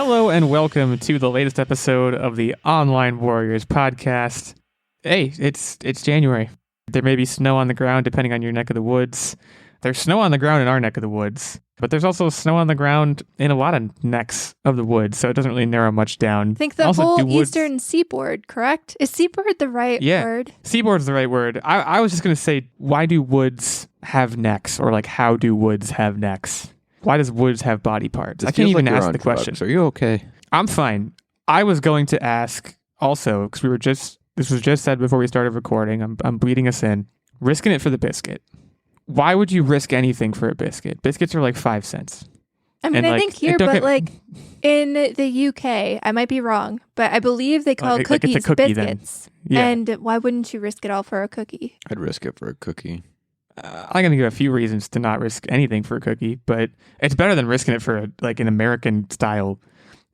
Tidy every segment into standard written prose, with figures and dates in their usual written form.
Hello and welcome to the latest episode of the Online Warriors podcast. Hey, it's January. There may be snow on the ground depending on your neck of the woods. There's snow on the ground in our neck of the woods, but there's also snow on the ground in a lot of necks of the woods, so it doesn't really narrow much down. I think the also, whole eastern seaboard, correct? Is seaboard the right word? Seaboard's the right word. I was just going to say, why do woods have necks? Or like, how do woods have necks? Why does woods have body parts? I can't even ask the question. Are you okay? I'm fine. I was going to ask also, because this was just said before we started recording, I'm bleeding us in, risking it for the biscuit. Why would you risk anything for a biscuit? Biscuits are like 5 cents. I mean, I think here, but like in the UK, I might be wrong, but I believe they call cookies biscuits. Yeah. And why wouldn't you risk it all for a cookie? I'd risk it for a cookie. I'm going to give a few reasons to not risk anything for a cookie, but it's better than risking it for an American style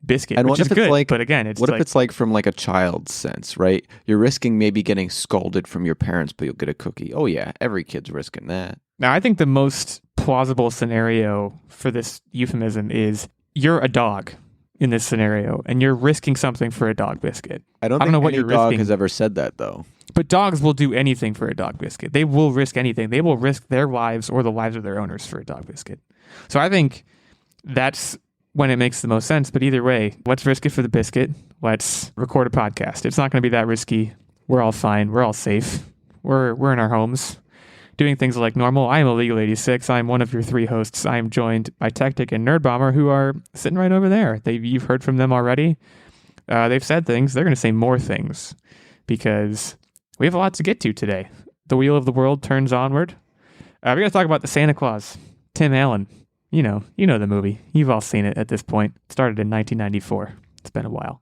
biscuit, and which is good. But again, what if it's like from like a child's sense, right? You're risking maybe getting scolded from your parents, but you'll get a cookie. Oh yeah, every kid's risking that. Now, I think the most plausible scenario for this euphemism is you're a dog in this scenario, and you're risking something for a dog biscuit. I don't know what your dog has ever said that, though. But dogs will do anything for a dog biscuit. They will risk anything. They will risk their lives or the lives of their owners for a dog biscuit. So I think that's when it makes the most sense. But either way, let's risk it for the biscuit. Let's record a podcast. It's not going to be that risky. We're all fine. We're all safe. We're in our homes doing things like normal. I am Illeagle 86. I'm one of your three hosts. I am joined by Techtic and Nerdbomber, who are sitting right over there. You've heard from them already. They've said things. They're going to say more things because we have a lot to get to today. The wheel of the world turns onward. We're going to talk about the Santa Claus, Tim Allen. You know the movie. You've all seen it at this point. It started in 1994. It's been a while.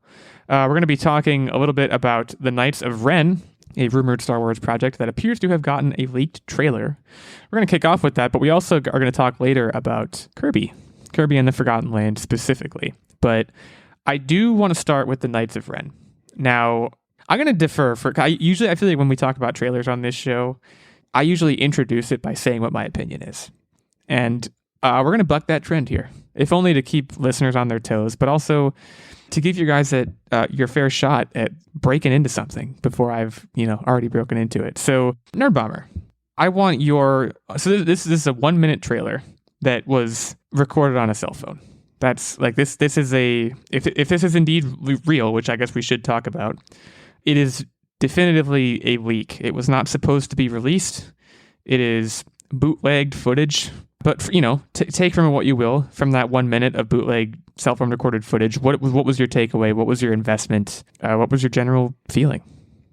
We're going to be talking a little bit about the Knights of Ren, a rumored Star Wars project that appears to have gotten a leaked trailer. We're going to kick off with that, but we also are going to talk later about Kirby and the Forgotten Land specifically. But I do want to start with the Knights of Ren. Now, I'm going to defer. I feel like when we talk about trailers on this show, I usually introduce it by saying what my opinion is. And we're going to buck that trend here, if only to keep listeners on their toes, but also to give you guys your fair shot at breaking into something before I've already broken into it. So, Nerdbomber, I want this is a 1 minute trailer that was recorded on a cell phone. That's like this is if this is indeed real, which I guess we should talk about. It is definitively a leak. It was not supposed to be released. It is bootlegged footage. But take from it what you will from that 1 minute of bootleg cell phone recorded footage. What was your takeaway? What was your investment? What was your general feeling?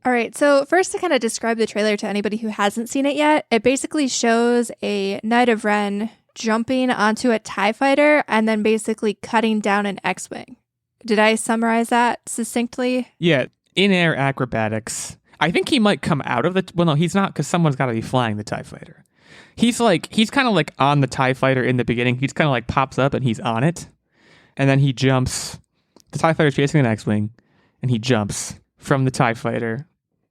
All right. So first, to kind of describe the trailer to anybody who hasn't seen it yet, it basically shows a Knight of Ren jumping onto a TIE fighter and then basically cutting down an X-Wing. Did I summarize that succinctly? Yeah. In-air acrobatics. I think he might come out of the... Well, no, he's not, because someone's got to be flying the TIE fighter. He's kind of like on the TIE fighter in the beginning. He's kind of like pops up and he's on it. And then he jumps. The TIE fighter's chasing an X-Wing. And he jumps from the TIE fighter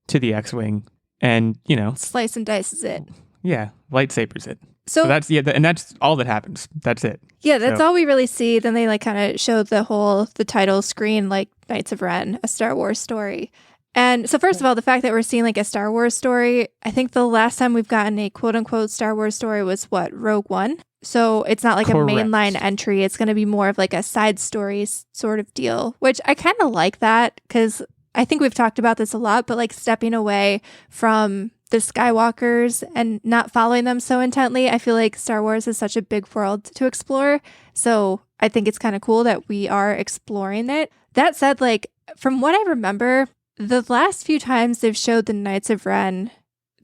to the X-Wing. And, slice and dices it. Yeah. Lightsabers it. So that's and that's all that happens. That's it. Yeah, that's all we really see. Then they kind of show the title screen, like Knights of Ren, a Star Wars story. And so first of all, the fact that we're seeing like a Star Wars story, I think the last time we've gotten a quote unquote Star Wars story was Rogue One. So it's not like Correct. A mainline entry. It's going to be more of like a side story sort of deal, which I kind of like that because I think we've talked about this a lot, but like stepping away from the Skywalkers and not following them so intently. I feel like Star Wars is such a big world to explore. So I think it's kind of cool that we are exploring it. That said, like from what I remember, the last few times they've showed the Knights of Ren,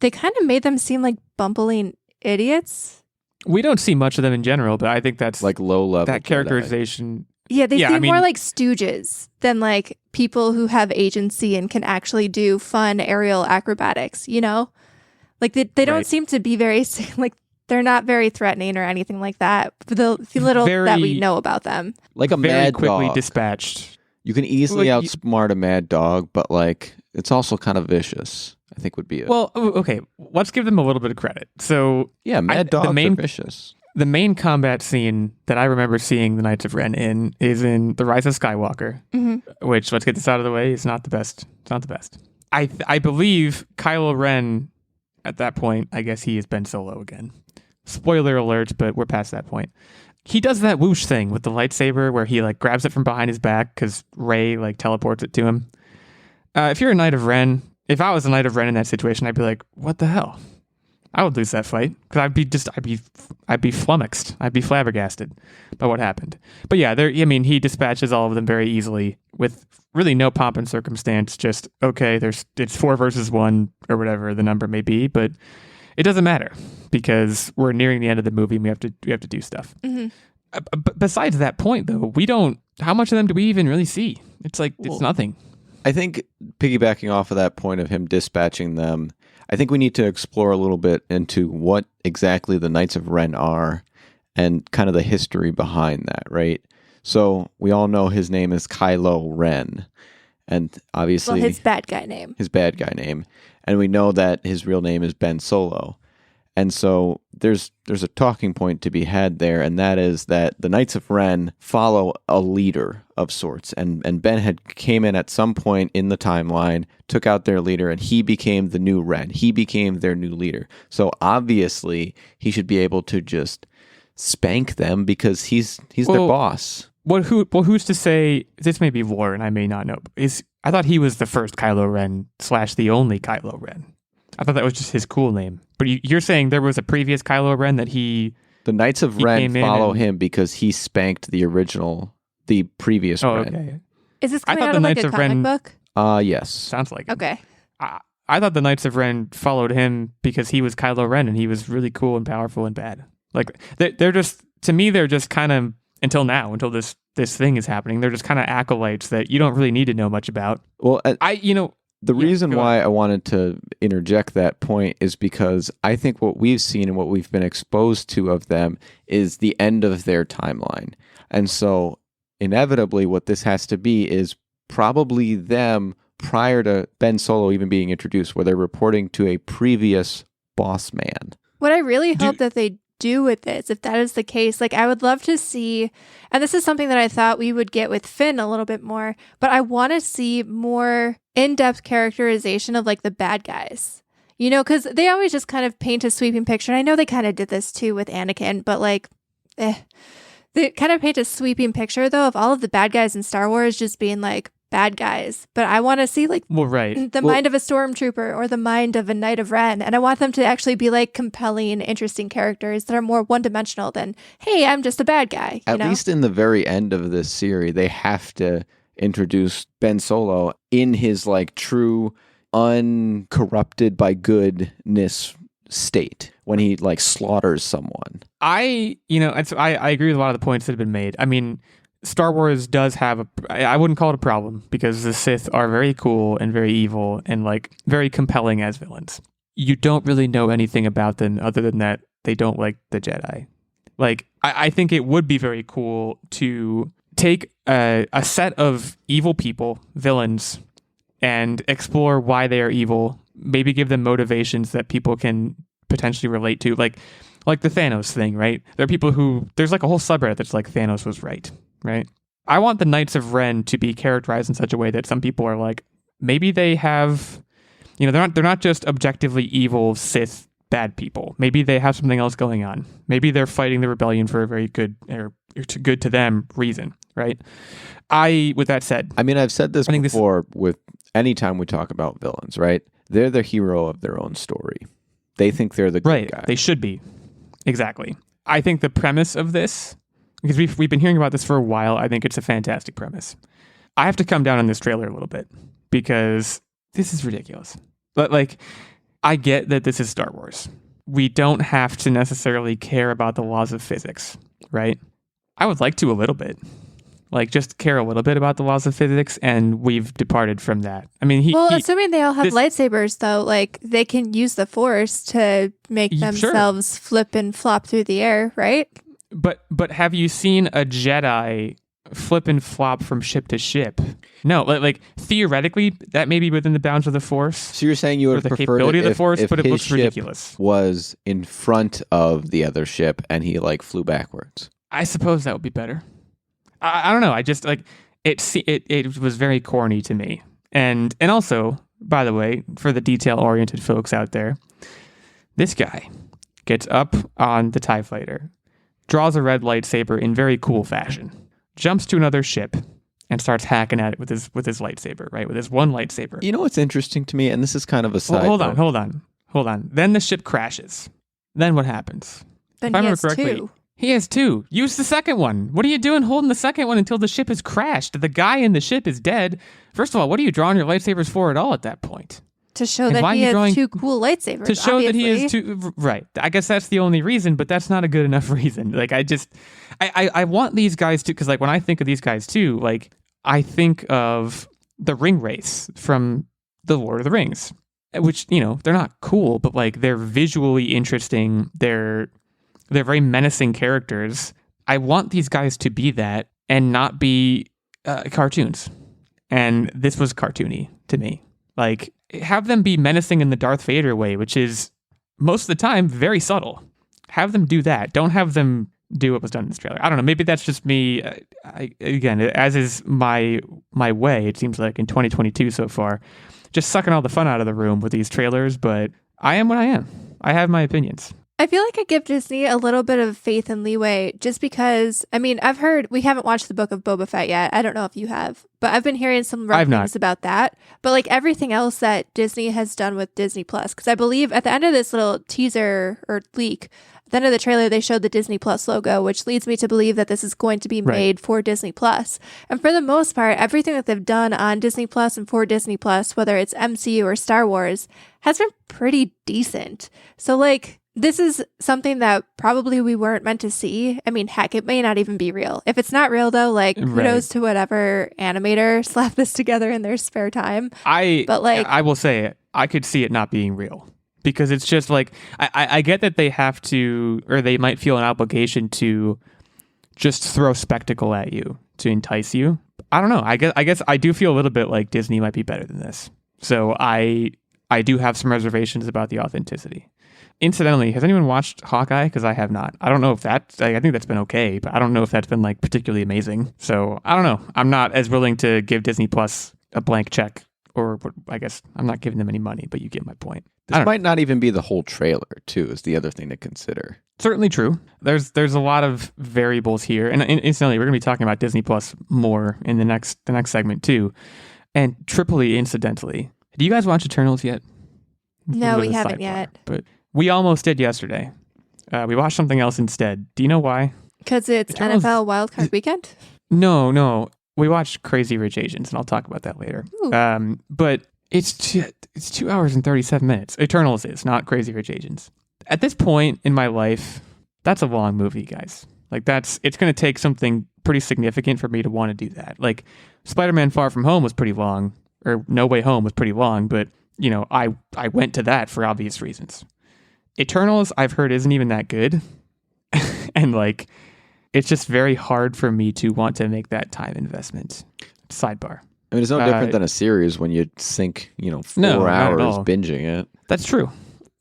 they kind of made them seem like bumbling idiots. We don't see much of them in general, but I think that's like low level. That characterization. Yeah, they seem more like stooges than like people who have agency and can actually do fun aerial acrobatics, Like they don't seem to be very, like, they're not very threatening or anything like that. The little that we know about them. Like a very mad quickly dog. Dispatched. You can easily outsmart a mad dog, but like it's also kind of vicious, I think would be it. Well, okay, let's give them a little bit of credit. So yeah, mad dogs are vicious. The main combat scene that I remember seeing the Knights of Ren in is in The Rise of Skywalker, which, let's get this out of the way, is not the best. It's not the best. I believe Kylo Ren, at that point, I guess he is Ben Solo again. Spoiler alert, but we're past that point. He does that whoosh thing with the lightsaber where he like grabs it from behind his back because Rey like teleports it to him. If you're a Knight of Ren, if I was a Knight of Ren in that situation, I'd be like, what the hell? I would lose that fight because I'd be flummoxed. I'd be flabbergasted by what happened. But yeah, he dispatches all of them very easily with really no pomp and circumstance. Just okay, it's 4 versus 1 or whatever the number may be, but it doesn't matter because we're nearing the end of the movie and we have to do stuff. Besides that point, though, we don't. How much of them do we even really see? It's like it's nothing. I think piggybacking off of that point of him dispatching them, I think we need to explore a little bit into what exactly the Knights of Ren are and kind of the history behind that, right? So we all know his name is Kylo Ren, and obviously his bad guy name. And we know that his real name is Ben Solo. And so there's a talking point to be had there, and that is that the Knights of Ren follow a leader of sorts. And Ben had came in at some point in the timeline, took out their leader, and he became the new Ren. He became their new leader. So obviously he should be able to just spank them because he's their boss. Who's to say, this may be lore and I may not know, I thought he was the first Kylo Ren / the only Kylo Ren. I thought that was just his cool name. But you're saying there was a previous Kylo Ren that The Knights of Ren follow him because he spanked the previous Ren. Okay. Is this coming out of like a comic book? Yes. Sounds like it. Okay. I thought the Knights of Ren followed him because he was Kylo Ren and he was really cool and powerful and bad. Like, they're just, to me, they're just kind of, until this thing is happening, they're just kind of acolytes that you don't really need to know much about. Well, the reason why I wanted to interject that point is because I think what we've seen and what we've been exposed to of them is the end of their timeline. And so inevitably what this has to be is probably them prior to Ben Solo even being introduced, where they're reporting to a previous boss man. What I really hope that they do with this, if that is the case, like I would love to see, and this is something that I thought we would get with Finn a little bit more, but I want to see more in-depth characterization of like the bad guys, because they always just kind of paint a sweeping picture. And I know they kind of did this too with Anakin, but like they kind of paint a sweeping picture though of all of the bad guys in Star Wars just being like bad guys. But I want to see like the mind of a stormtrooper or the mind of a Knight of Ren, and I want them to actually be like compelling, interesting characters that are more one-dimensional than, hey, I'm just a bad guy. At least in the very end of this series, they have to introduce Ben Solo in his like true uncorrupted by goodness state when he like slaughters someone. I agree with a lot of the points that have been made. I mean, Star Wars does have I wouldn't call it a problem because the Sith are very cool and very evil and like very compelling as villains. You don't really know anything about them other than that they don't like the Jedi. Like, I think it would be very cool to take a set of evil people, villains, and explore why they are evil. Maybe give them motivations that people can potentially relate to, like the Thanos thing, right? There are people there's like a whole subreddit that's like Thanos was right? I want the Knights of Ren to be characterized in such a way that some people are like, maybe they have, they're not just objectively evil Sith bad people. Maybe they have something else going on. Maybe they're fighting the rebellion for a very good or good to them reason, right? With that said, I mean, I've said this before with any time we talk about villains, right? They're the hero of their own story. They think they're the good guy. They should be. Exactly. I think the premise of this, because we've been hearing about this for a while, I think it's a fantastic premise. I have to come down on this trailer a little bit because this is ridiculous. But like, I get that this is Star Wars. We don't have to necessarily care about the laws of physics, right? I would like to a little bit. Like, just care a little bit about the laws of physics, and we've departed from that. I mean, assuming they all have lightsabers, though, like, they can use the Force to make themselves flip and flop through the air, right? But have you seen a Jedi flip and flop from ship to ship. No, like theoretically, that may be within the bounds of the Force. So you're saying you would the prefer capability of the Force, if but it his looks ship ridiculous. was in front of the other ship and he like flew backwards. I suppose that would be better. I don't know. I just like it was very corny to me. And also, by the way, for the detail-oriented folks out there, this guy gets up on the TIE fighter, draws a red lightsaber in very cool fashion, jumps to another ship, and starts hacking at it with his lightsaber, right? With his one lightsaber. You know what's interesting to me, and this is kind of a side Hold note. on. Then the ship crashes. Then what happens? Then If I he remember has correctly, two. he has two. Use the second one. What are you doing holding the second one until the ship has crashed? The guy in the ship is dead. First of all, what are you drawing your lightsabers for at all at that point? To show And that why he are you has drawing- two cool lightsabers. To show that he obviously. is two. Right. I guess that's the only reason, but that's not a good enough reason. Like, I want these guys to, because like when I think of these guys too, like I think of the ring wraiths from the Lord of the Rings, which, you know, they're not cool, but like they're visually interesting. They're very menacing characters. I want these guys to be that and not be cartoons. And this was cartoony to me. Like, have them be menacing in the Darth Vader way, which is most of the time very subtle. Have them do that. Don't have them do what was done in this trailer. I don't know. Maybe that's just me. Again, as is my way, it seems like in 2022 so far, just sucking all the fun out of the room with these trailers. But I am what I am. I have my opinions. I feel like I give Disney a little bit of faith and leeway just because, I mean, I've heard, we haven't watched the Book of Boba Fett yet. I don't know if you have, but I've been hearing some rough I've not. things about that. But like everything else that Disney has done with Disney Plus, because I believe at the end of this little teaser or leak, at the end of the trailer, they showed the Disney Plus logo, which leads me to believe that this is going to be Right. made for Disney Plus. And for the most part, everything that they've done on Disney Plus and for Disney Plus, whether it's MCU or Star Wars, has been pretty decent. So like, this is something that probably we weren't meant to see. I mean, heck, it may not even be real. If it's not real, though, like, kudos to whatever animator slapped this together in their spare time. But, like- I will say, I could see it not being real. Because it's just like, I get that they have to, or they might feel an obligation to just throw spectacle at you to entice you. I don't know. I guess I do feel a little bit like Disney might be better than this. So I do have some reservations about the authenticity. Incidentally, has anyone watched Hawkeye? Because I have not. I don't know if that, I think that's been okay, but I don't know if that's been like particularly amazing. So I don't know. I'm not as willing to give Disney Plus a blank check, or I guess I'm not giving them any money, but you get my point. This might not even be the whole trailer, too, is the other thing to consider. Certainly true. There's a lot of variables here, and incidentally, we're going to be talking about Disney Plus more in the next segment too. And triply incidentally, do you guys watch Eternals yet? No, A we bit of a haven't sidebar, yet. but we almost did yesterday. We watched something else instead. Do you know why? Because it's Eternals- NFL Wildcard Weekend? No. We watched Crazy Rich Asians, and I'll talk about that later. Ooh. But it's 2 hours and 37 minutes. Eternals is, not Crazy Rich Asians. At this point in my life, that's a long movie, guys. Like it's going to take something pretty significant for me to want to do that. Like Spider-Man Far From Home was pretty long, or No Way Home was pretty long, but you know, I went to that for obvious reasons. Eternals, I've heard, isn't even that good. And like, it's just very hard for me to want to make that time investment. Sidebar. I mean, it's no different than a series when you sink, 4 No, not at hours all. binging it. That's true.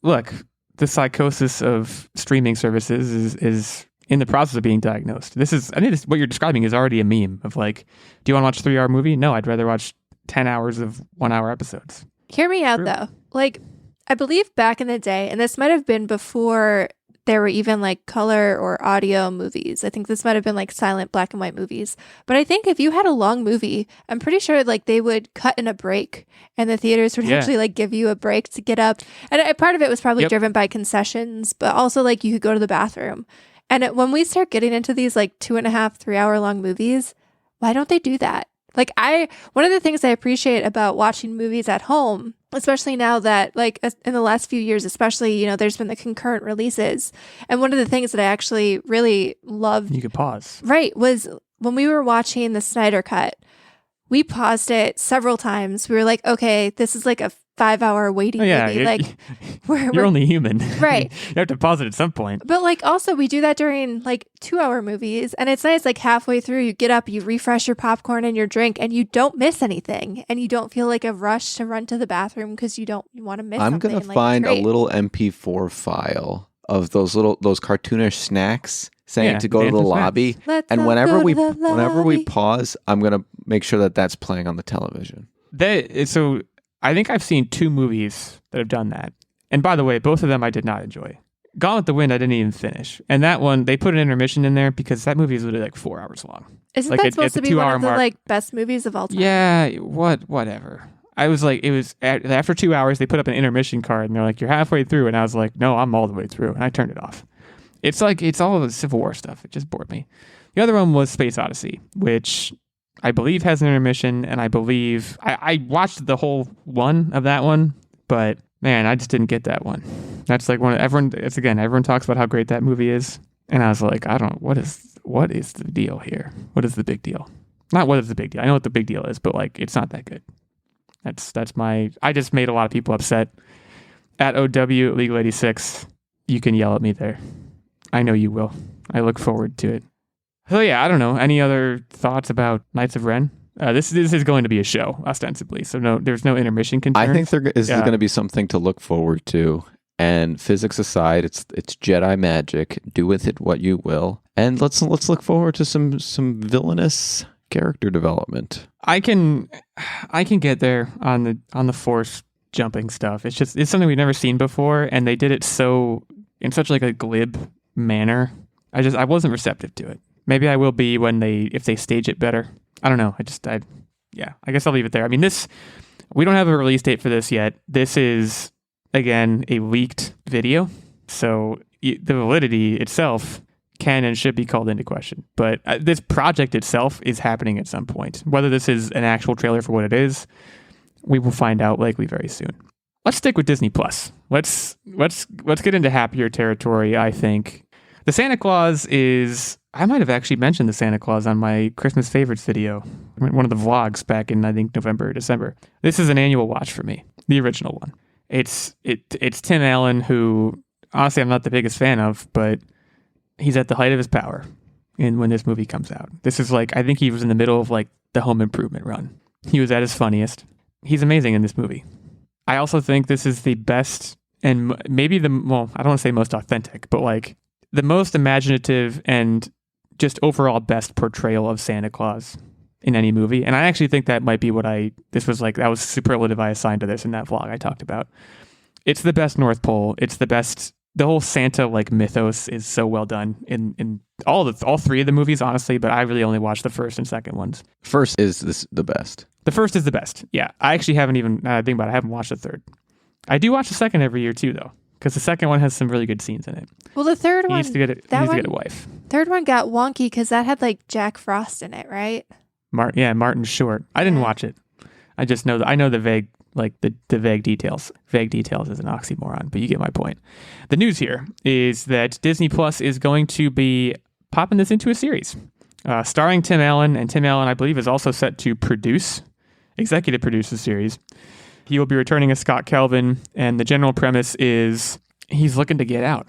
Look, the psychosis of streaming services is in the process of being diagnosed. I think what you're describing is already a meme of like, do you want to watch a 3-hour movie? No, I'd rather watch 10 hours of 1-hour episodes. Hear me out, True. though. Like, I believe back in the day, and this might have been before there were even like color or audio movies. I think this might have been like silent black and white movies. But I think if you had a long movie, I'm pretty sure like they would cut in a break and the theaters would Yeah. actually like give you a break to get up. And part of it was probably Yep. driven by concessions, but also like you could go to the bathroom. And when we start getting into these like 2.5, 3-hour long movies, why don't they do that? Like one of the things I appreciate about watching movies at home, especially now that like in the last few years, especially, there's been the concurrent releases. And one of the things that I actually really loved, You could pause. right, was when we were watching the Snyder Cut, we paused it several times. We were like, okay, this is like a 5-hour waiting movie. Like you're only human. Right. You have to pause it at some point. But like also we do that during like 2-hour movies, and it's nice, like halfway through you get up, you refresh your popcorn and your drink, and you don't miss anything, and you don't feel like a rush to run to the bathroom because you want to miss I'm something. gonna find a little MP4 file of those cartoonish snacks saying to go to the lobby. And whenever we pause, I'm gonna make sure that that's playing on the television. So I think I've seen 2 movies that have done that. And by the way, both of them I did not enjoy. Gone with the Wind, I didn't even finish. And that one, they put an intermission in there because that movie is literally like 4 hours long. Isn't like that supposed to be one of the mark. best movies of all time? Yeah, whatever. I was like, after 2 hours, they put up an intermission card and they're like, you're halfway through. And I was like, no, I'm all the way through. And I turned it off. It's all the Civil War stuff. It just bored me. The other one was Space Odyssey, which I believe has an intermission, and I believe I watched the whole one of that one, but man, I just didn't get that one. That's like everyone talks about how great that movie is, and I was like, what is the deal here? What is the big deal? Not what is the big deal. I know what the big deal is, but like it's not that good. I just made a lot of people upset. At OW Illeagle 86, you can yell at me there. I know you will. I look forward to it. So yeah, I don't know. Any other thoughts about Knights of Ren? This is going to be a show, ostensibly. So there's no intermission concerns. I think there is going to be something to look forward to. And physics aside, it's Jedi magic. Do with it what you will. And let's look forward to some villainous character development. I can get there on the Force jumping stuff. It's something we've never seen before, and they did it in such like a glib manner. I wasn't receptive to it. Maybe I will be if they stage it better. I don't know. I guess I'll leave it there. I mean, we don't have a release date for this yet. This is, again, a leaked video. So the validity itself can and should be called into question. But this project itself is happening at some point. Whether this is an actual trailer for what it is, we will find out likely very soon. Let's stick with Disney Plus. Let's get into happier territory, I think. The Santa Claus is... I might have actually mentioned the Santa Claus on my Christmas favorites video, one of the vlogs back in, I think, November or December. This is an annual watch for me, the original one. It's Tim Allen, who, honestly, I'm not the biggest fan of, but he's at the height of his power when this movie comes out. This is like, I think he was in the middle of like the Home Improvement run. He was at his funniest. He's amazing in this movie. I also think this is the best and maybe I don't want to say most authentic, but like the most imaginative and just overall best portrayal of Santa Claus in any movie. And I actually think that might be that was superlative I assigned to this in that vlog I talked about. It's the best North Pole. It's the best. The whole Santa like mythos is so well done in all 3 of the movies, honestly, but I really only watched the first and second ones. First is the best. The first is the best. Yeah. I actually haven't even, now that I think about it, I haven't watched the third. I do watch the second every year too, though, because the second one has some really good scenes in it. Well, the third one... He needs to get a wife. Third one got wonky because that had like Jack Frost in it, right? Martin Short. I didn't watch it. I just know I know the vague, like the vague details. Vague details is an oxymoron, but you get my point. The news here is that Disney Plus is going to be popping this into a series, starring Tim Allen, and Tim Allen, I believe, is also set to executive produce the series. He will be returning as Scott Calvin, and the general premise is he's looking to get out.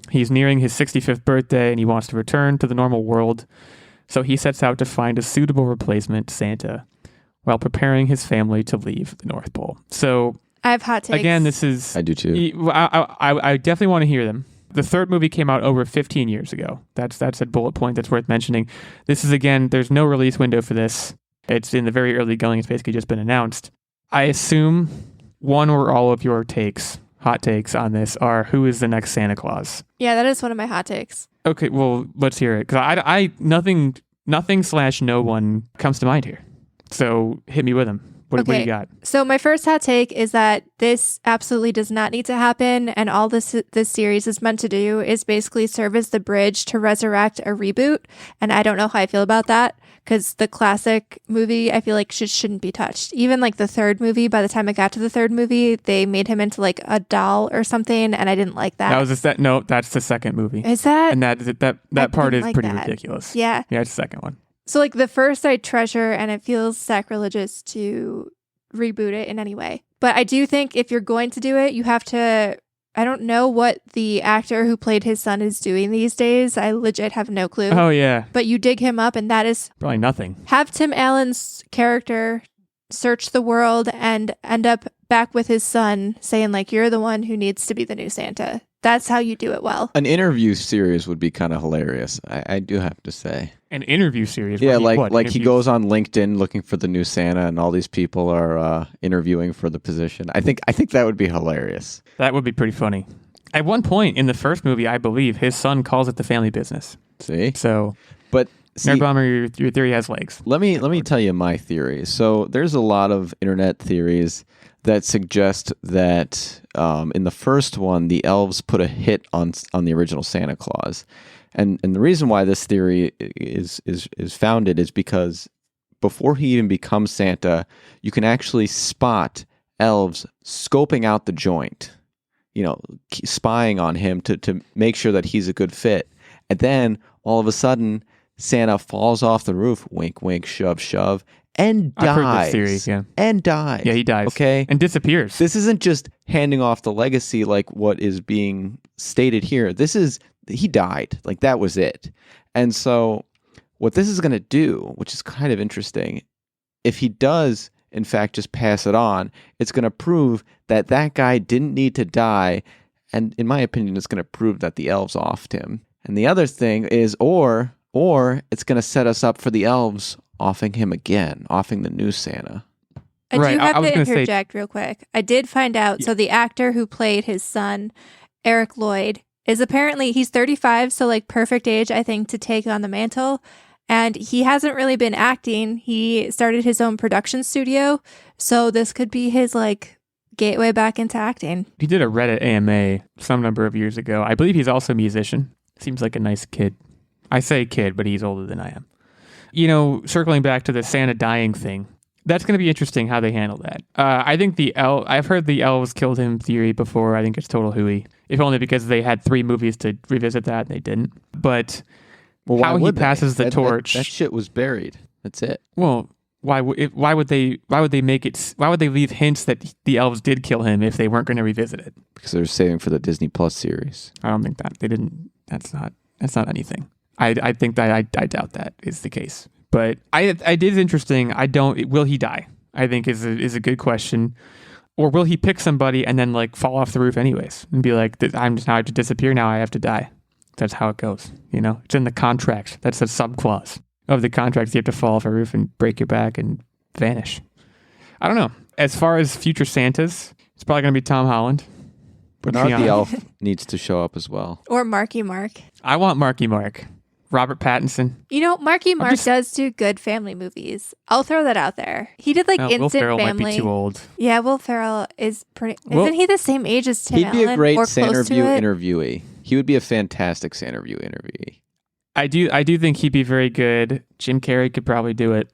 He's nearing his 65th birthday, and he wants to return to the normal world. So he sets out to find a suitable replacement, Santa, while preparing his family to leave the North Pole. So I have hot takes. Again, this is... I do too. I definitely want to hear them. The third movie came out over 15 years ago. That's a bullet point that's worth mentioning. This is, again, there's no release window for this. It's in the very early going. It's basically just been announced. I assume one or all of your hot takes on this are who is the next Santa Claus? Yeah, that is one of my hot takes. Okay, well, let's hear it. Because nothing / no one comes to mind here. So hit me with them. What do you got? So my first hot take is that this absolutely does not need to happen, and all this series is meant to do is basically serve as the bridge to resurrect a reboot. And I don't know how I feel about that, because the classic movie I feel like shouldn't be touched. Even like the third movie, by the time I got to the third movie, they made him into like a doll or something, and I didn't like that. No, that's the second movie. Is that? And that part is pretty ridiculous. Yeah. Yeah, it's the second one. So like the first I treasure, and it feels sacrilegious to reboot it in any way. But I do think if you're going to do it, you have to... I don't know what the actor who played his son is doing these days. I legit have no clue. Oh, yeah. But you dig him up, and that is... Probably nothing. Have Tim Allen's character search the world and end up back with his son saying, like, you're the one who needs to be the new Santa. That's how you do it well. An interview series would be kind of hilarious. I do have to say. An interview series? Yeah, like he goes on LinkedIn looking for the new Santa, and all these people are interviewing for the position. I think that would be hilarious. That would be pretty funny. At one point in the first movie, I believe, his son calls it the family business. See? So, but see, Nerdbomber, your theory has legs. Let me tell you my theory. So there's a lot of internet theories that suggest that in the first one, the elves put a hit on the original Santa Claus. And the reason why this theory is founded is because before he even becomes Santa, you can actually spot elves scoping out the joint, spying on him to make sure that he's a good fit. And then all of a sudden, Santa falls off the roof, wink, wink, shove, shove, and dies. I've heard this theory, yeah. And dies. Yeah, he dies. Okay? And disappears. This isn't just handing off the legacy like what is being stated here. He died. Like, that was it. And so what this is going to do, which is kind of interesting, if he does, in fact, just pass it on, it's going to prove that guy didn't need to die. And in my opinion, it's going to prove that the elves offed him. And the other thing is, or it's going to set us up for the elves offing him again, offing the new Santa. I do have to interject real quick. I did find out, so the actor who played his son, Eric Lloyd, is apparently, he's 35, so like perfect age, I think, to take on the mantle. And he hasn't really been acting. He started his own production studio, so this could be his like gateway back into acting. He did a Reddit AMA some number of years ago. I believe he's also a musician. Seems like a nice kid. I say kid, but he's older than I am. Circling back to the Santa dying thing, that's going to be interesting how they handle that. I think I've heard the elves killed him theory before. I think it's total hooey, if only because they had 3 movies to revisit that and they didn't. But how he passes the torch, that shit was buried. That's it. Well, why would they leave hints that the elves did kill him if they weren't going to revisit it? Because they're saving for the Disney Plus series. I don't think that they didn't. That's not anything. I think that I doubt that is the case. But it is interesting. Will he die? I think is a good question. Or will he pick somebody and then like fall off the roof anyways and be like, I have to disappear now. I have to die. That's how it goes. It's in the contract. That's a subclause of the contract. You have to fall off a roof and break your back and vanish. I don't know. As far as future Santas, it's probably going to be Tom Holland. Bernard the Elf needs to show up as well. Or Marky Mark. I want Marky Mark. Robert Pattinson. Marky Mark does do good family movies. I'll throw that out there. He did Instant Will Ferrell Family. Might be too old. Yeah, Will Ferrell is pretty... Isn't he the same age as Tim Allen? He'd be a great or Santerview interviewee. He would be a fantastic Santerview interviewee. I do think he'd be very good. Jim Carrey could probably do it.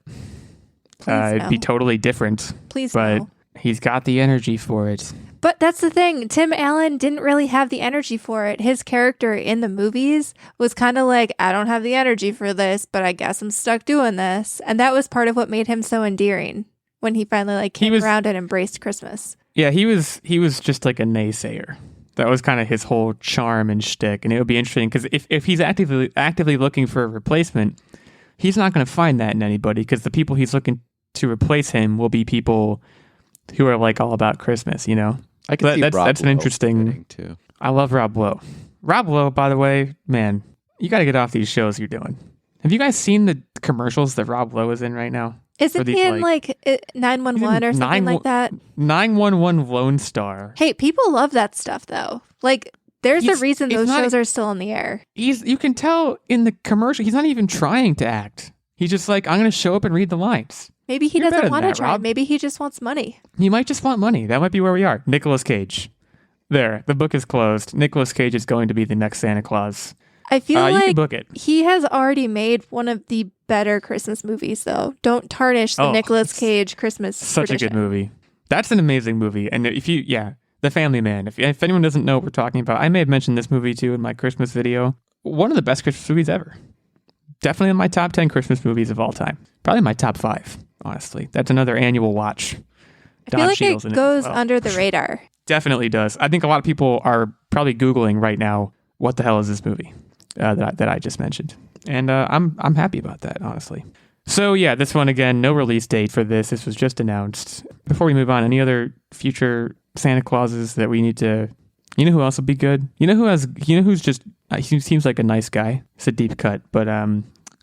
It'd be totally different. But he's got the energy for it. But that's the thing. Tim Allen didn't really have the energy for it. His character in the movies was kind of like, I don't have the energy for this, but I guess I'm stuck doing this. And that was part of what made him so endearing when he finally came around and embraced Christmas. Yeah, he was just like a naysayer. That was kind of his whole charm and shtick. And it would be interesting because if he's actively looking for a replacement, he's not going to find that in anybody because the people he's looking to replace him will be people who are like all about Christmas, I can see that's an interesting too. I love Rob Lowe. Rob Lowe, by the way, man, you got to get off these shows you're doing. Have you guys seen the commercials that Rob Lowe is in right now? Isn't he in 911 or something like that? 911 Lone Star. Hey, people love that stuff though. There's a reason those shows are still in the air. You can tell in the commercial, he's not even trying to act. He's just like, I'm going to show up and read the lines. Maybe he doesn't want to try. Rob. Maybe he just wants money. He might just want money. That might be where we are. Nicolas Cage. There. The book is closed. Nicolas Cage is going to be the next Santa Claus. I feel you like can book it. He has already made one of the better Christmas movies, though. Don't tarnish the Nicolas Cage Christmas Such tradition. a good movie. That's an amazing movie. And The Family Man. If anyone doesn't know what we're talking about, I may have mentioned this movie too in my Christmas video. One of the best Christmas movies ever. Definitely in my top 10 Christmas movies of all time. Probably my top 5, honestly. That's another annual watch I feel like it goes under the radar. Definitely does. I think a lot of people are probably Googling right now, what the hell is this movie that I just mentioned? And I'm happy about that, honestly. So yeah, this one again, no release date for this. This was just announced. Before we move on, any other future Santa Clauses that we need to... You know who else would be good? You know who's just... he seems like a nice guy. It's a deep cut, but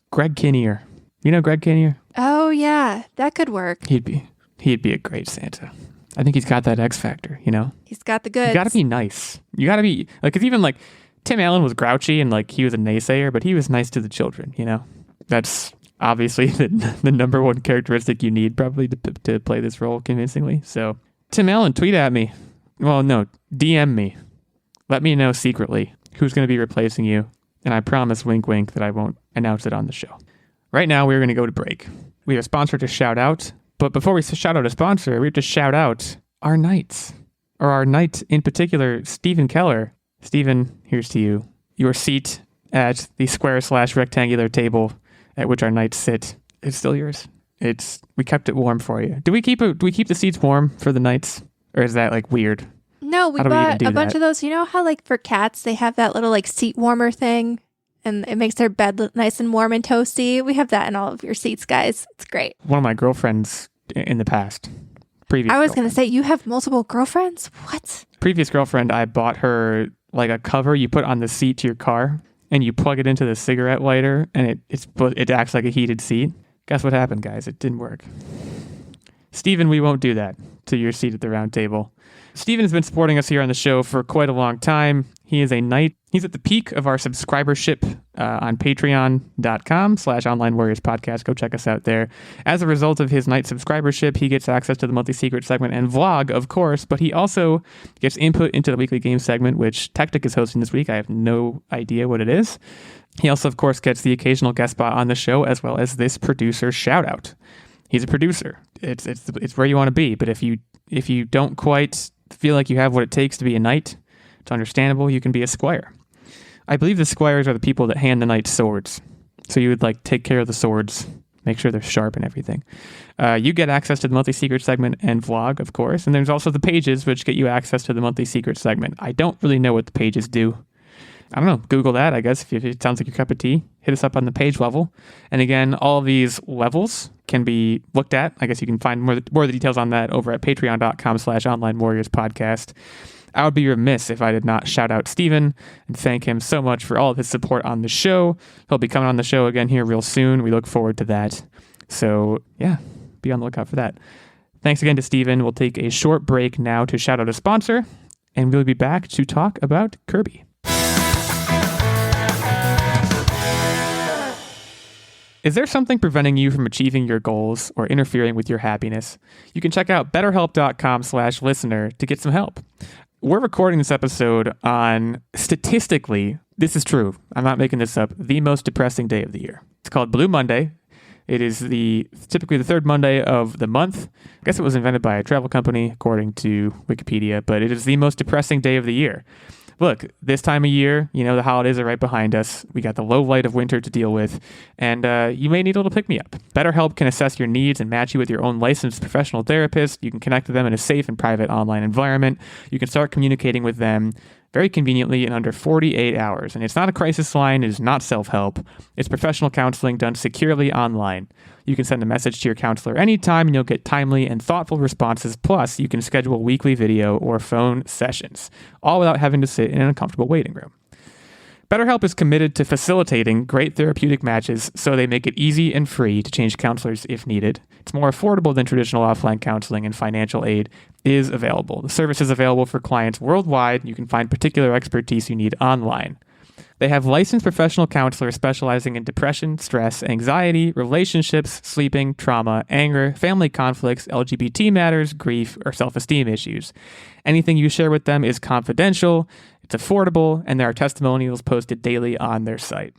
Greg Kinnear. You know Greg Kinnear? Oh yeah, that could work. He'd be a great Santa. I think he's got that X factor, you know? He's got the goods. You gotta be nice. You gotta be... Like, it's even like... Tim Allen was grouchy and like he was a naysayer, but he was nice to the children, you know? That's obviously the number one characteristic you need probably to play this role convincingly. So, Tim Allen, tweet at me. Well, no, DM me. Let me know secretly who's going to be replacing you. And I promise, wink, wink, that I won't announce it on the show. Right now, we're going to go to break. We have a sponsor to shout out. But before we shout out a sponsor, we have to shout out our knights. Or our knight in particular, Stephen Keller. Stephen, here's to you. Your seat at the square/rectangular table at which our knights sit is still yours. We kept it warm for you. Do we keep the seats warm for the knights? Or is that like weird? No, we bought a bunch of those. You know how like for cats they have that little like seat warmer thing and it makes their bed look nice and warm and toasty? We have that in all of your seats, guys. It's great. One of my girlfriends in the past. I was going to say, you have multiple girlfriends? What? Previous girlfriend, I bought her like a cover you put on the seat to your car and you plug it into the cigarette lighter and it acts like a heated seat. Guess what happened, guys? It didn't work. Steven, we won't do that to your seat at the round table. Steven has been supporting us here on the show for quite a long time. He is a knight. He's at the peak of our subscribership on patreon.com/online warriors podcast. Go check us out there. As a result of his knight subscribership, he gets access to the monthly secret segment and vlog, of course, but he also gets input into the weekly game segment, which Techtic is hosting this week. I have no idea what it is. He also, of course, gets the occasional guest spot on the show, as well as this producer shout out. He's a producer. It's where you want to be, but if you don't quite feel like you have what it takes to be a knight, it's understandable. You can be a squire. I believe the squires are the people that hand the knights swords. So you would like take care of the swords, make sure they're sharp and everything. You get access to the monthly secret segment and vlog, of course. And there's also the pages, which get you access to the monthly secret segment. I don't really know what the pages do. I don't know. Google that, I guess, if it sounds like your cup of tea. Hit us up on the page level. And again, all of these levels can be looked at. I guess you can find more of the details on that over at patreon.com/online warriors podcast. I would be remiss if I did not shout out Steven and thank him so much for all of his support on the show. He'll be coming on the show again here real soon. We look forward to that. So yeah, be on the lookout for that. Thanks again to Steven. We'll take a short break now to shout out a sponsor, and we'll be back to talk about Kirby. Is there something preventing you from achieving your goals or interfering with your happiness? You can check out betterhelp.com/listener to get some help. We're recording this episode on, statistically, this is true, I'm not making this up, the most depressing day of the year. It's called Blue Monday. It is typically the third Monday of the month. I guess it was invented by a travel company, according to Wikipedia, but it is the most depressing day of the year. Look, this time of year, the holidays are right behind us. We got the low light of winter to deal with, and you may need a little pick-me-up. BetterHelp can assess your needs and match you with your own licensed professional therapist. You can connect with them in a safe and private online environment. You can start communicating with them very conveniently in under 48 hours. And it's not a crisis line. It is not self-help. It's professional counseling done securely online. You can send a message to your counselor anytime and you'll get timely and thoughtful responses. Plus, you can schedule weekly video or phone sessions, all without having to sit in an uncomfortable waiting room. BetterHelp is committed to facilitating great therapeutic matches, so they make it easy and free to change counselors if needed. It's more affordable than traditional offline counseling, and financial aid is available. The service is available for clients worldwide. You can find particular expertise you need online. They have licensed professional counselors specializing in depression, stress, anxiety, relationships, sleeping, trauma, anger, family conflicts, LGBT matters, grief, or self-esteem issues. Anything you share with them is confidential, it's affordable, and there are testimonials posted daily on their site.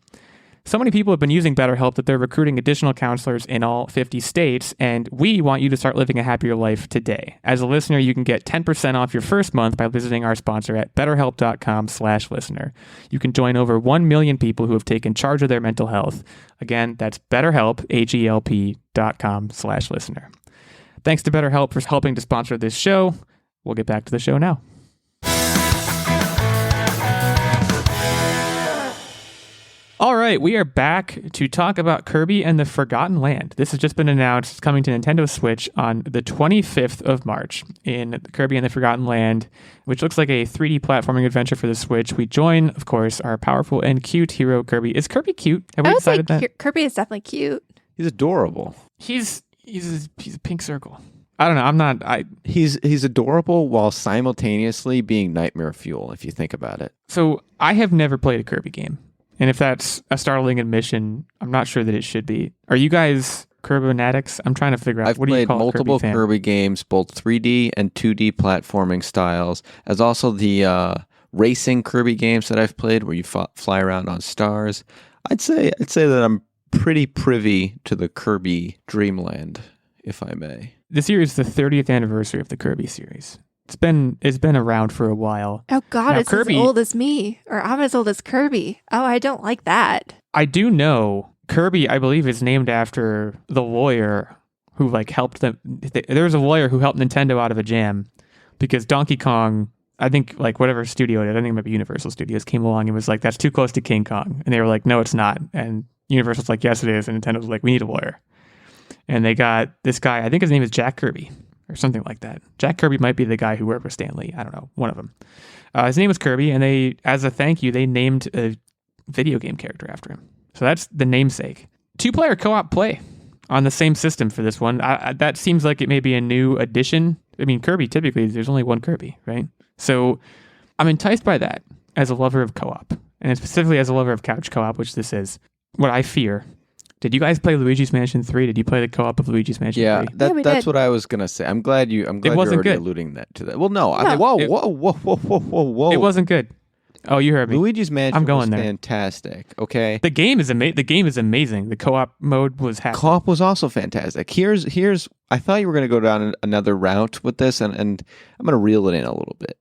So many people have been using BetterHelp that they're recruiting additional counselors in all 50 states, and we want you to start living a happier life today. As a listener, you can get 10% off your first month by visiting our sponsor at betterhelp.com/listener. You can join over 1 million people who have taken charge of their mental health. Again, that's betterhelp, HELP.com/listener. Thanks to BetterHelp for helping to sponsor this show. We'll get back to the show now. All right, we are back to talk about Kirby and the Forgotten Land. This has just been announced. It's coming to Nintendo Switch on the 25th of March in Kirby and the Forgotten Land, which looks like a 3D platforming adventure for the Switch. We join, of course, our powerful and cute hero, Kirby. Is Kirby cute? Have we decided that? Kirby is definitely cute. He's adorable. He's a pink circle. I don't know. He's adorable while simultaneously being nightmare fuel, if you think about it. So I have never played a Kirby game. And if that's a startling admission, I'm not sure that it should be. Are you guys Kirby fanatics? I'm trying to figure out. What do you call I've played multiple Kirby games, both 3D and 2D platforming styles, as also the racing Kirby games that I've played, where you fly around on stars. I'd say that I'm pretty privy to the Kirby Dreamland, if I may. This year is the 30th anniversary of the Kirby series. It's been around for a while. Oh God, now, it's Kirby, as old as me, or I'm as old as Kirby. Oh, I don't like that. I do know Kirby, I believe, is named after the lawyer who helped them. There was a lawyer who helped Nintendo out of a jam because Donkey Kong, I think whatever studio it is, I think it might be Universal Studios, came along and was like, that's too close to King Kong. And they were like, no, it's not. And Universal's like, yes, it is. And Nintendo was like, we need a lawyer. And they got this guy, I think his name is Jack Kirby. Or something like that. Jack Kirby might be the guy who worked with Stan Lee. I don't know. One of them. His name was Kirby, and they, as a thank you, they named a video game character after him. So that's the namesake. 2-player co-op play on the same system for this one. That seems like it may be a new addition. I mean, Kirby, typically, there's only one Kirby, right? So I'm enticed by that as a lover of co-op, and specifically as a lover of couch co-op, which this is. What I fear. Did you guys play Luigi's Mansion 3? Did you play the co-op of Luigi's Mansion 3? Yeah, that's what I was gonna say. I'm glad you're already alluding to that. Well, no. I mean, whoa. It wasn't good. Oh, you heard me. Luigi's Mansion was fantastic. Okay. The game is amazing. The co-op mode was happy. Co-op was also fantastic. Here's. I thought you were gonna go down another route with this, and I'm gonna reel it in a little bit.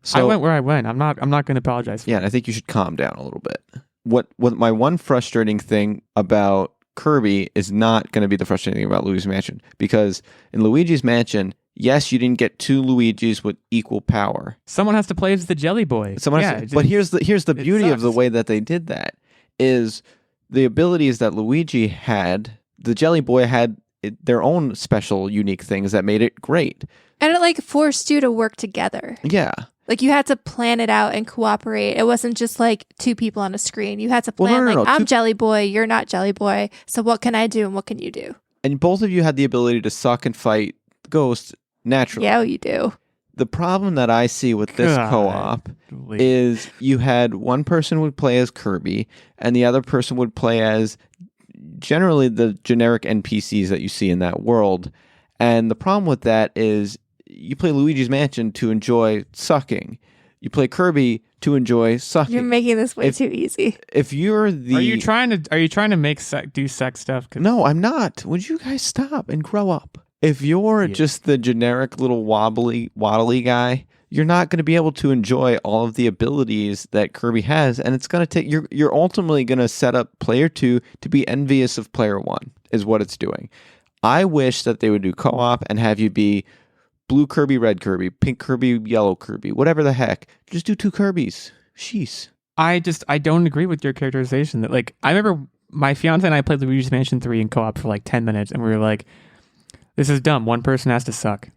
So I went where I went. I'm not gonna apologize for and I think you should calm down a little bit. What my one frustrating thing about Kirby is not going to be the frustrating thing about Luigi's Mansion, because in Luigi's Mansion, yes, you didn't get two Luigis with equal power. Someone has to play as the Jelly Boy. But here's the beauty of the way that they did that is the abilities that Luigi had. The Jelly Boy had their own special, unique things that made it great, and it forced you to work together. Yeah. You had to plan it out and cooperate. It wasn't just two people on a screen. You had to plan, I'm Jelly Boy, you're not Jelly Boy. So what can I do and what can you do? And both of you had the ability to suck and fight ghosts naturally. Yeah, you do. The problem that I see with this co-op is you had one person would play as Kirby and the other person would play as generally the generic NPCs that you see in that world. And the problem with that is you play Luigi's Mansion to enjoy sucking. You play Kirby to enjoy sucking. You're making this way too easy. If you're the... Are you trying to do sex stuff? No, I'm not. Would you guys stop and grow up? If you're just the generic little waddly guy, you're not going to be able to enjoy all of the abilities that Kirby has, and it's going to take... You're ultimately going to set up player 2 to be envious of player 1, is what it's doing. I wish that they would do co-op and have you be blue Kirby, red Kirby, pink Kirby, yellow Kirby, whatever the heck. Just do two Kirbys. Sheesh. I don't agree with your characterization. That I remember my fiance and I played Luigi's Mansion 3 in co-op for 10 minutes, and we were like, "This is dumb. One person has to suck."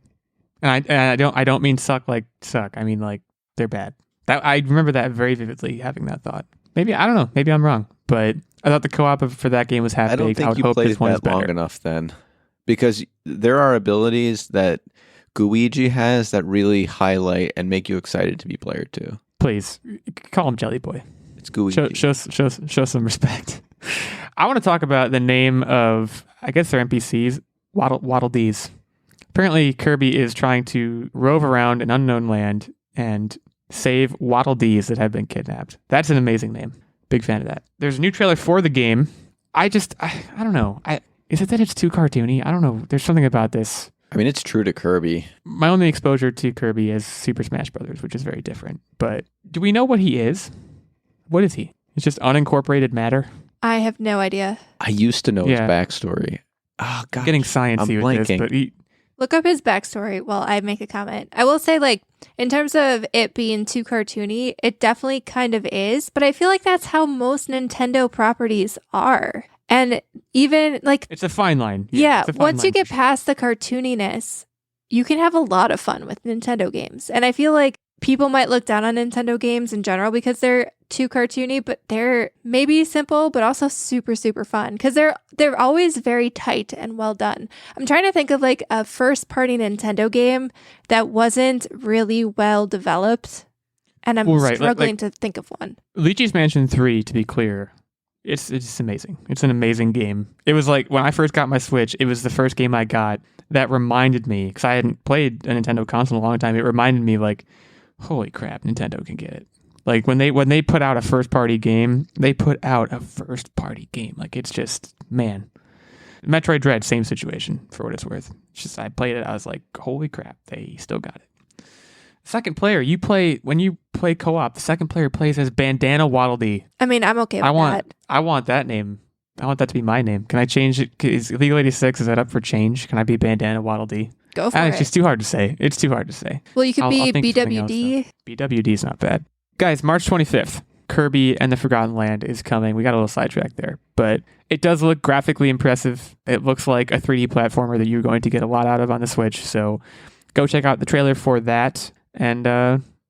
And I don't mean suck like suck. I mean they're bad. I remember that very vividly, having that thought. Maybe I don't know. Maybe I'm wrong, but I thought the co-op for that game was half baked. I don't think you played that long enough then, because there are abilities that Gooigi has that really highlight and make you excited to be player 2. Please call him Jelly Boy. It's Gooigi. Show some respect. I want to talk about the name of, I guess they're NPCs, Waddle Dees. Apparently Kirby is trying to rove around an unknown land and save Waddle Dees that have been kidnapped. That's an amazing name. Big fan of that. There's a new trailer for the game. I don't know. Is it that it's too cartoony? I don't know. There's something about this. I mean, it's true to Kirby. My only exposure to Kirby is Super Smash Brothers, which is very different. But do we know what he is? What is he? It's just unincorporated matter? I have no idea. I used to know his backstory. Oh, God. I'm getting sciencey with this, but look up his backstory while I make a comment. I will say, like, in terms of it being too cartoony, it definitely kind of is, but I feel like that's how most Nintendo properties are. And even, like... It's a fine line. Yeah, it's a fine once you line get for sure. past the cartooniness, you can have a lot of fun with Nintendo games. And I feel like people might look down on Nintendo games in general because they're too cartoony, but they're maybe simple, but also super, super fun because they're always very tight and well done. I'm trying to think of like a first-party Nintendo game that wasn't really well developed, and I'm struggling to think of one. Luigi's Mansion 3, to be clear, it's amazing. It's an amazing game. It was like when I first got my Switch, it was the first game I got that reminded me, because I hadn't played a Nintendo console in a long time, it reminded me like, holy crap, Nintendo can get it. Like when they put out a first-party game, they put out a first-party game. Like it's just, man. Metroid Dread, same situation for what it's worth. It's just I played it, I was like, holy crap, they still got it. Second player, when you play co-op, the second player plays as Bandana Waddle Dee. I mean, I'm okay with that. I want that name. I want that to be my name. Can I change it? Is Illeagle 86, is that up for change? Can I be Bandana Waddle Dee? Go for it. It's just too hard to say. It's too hard to say. Well, you could be I'll think of something BWD. else, though. BWD's not bad. Guys, March 25th, Kirby and the Forgotten Land is coming. We got a little sidetracked there, but it does look graphically impressive. It looks like a 3D platformer that you're going to get a lot out of on the Switch. So go check out the trailer for that. And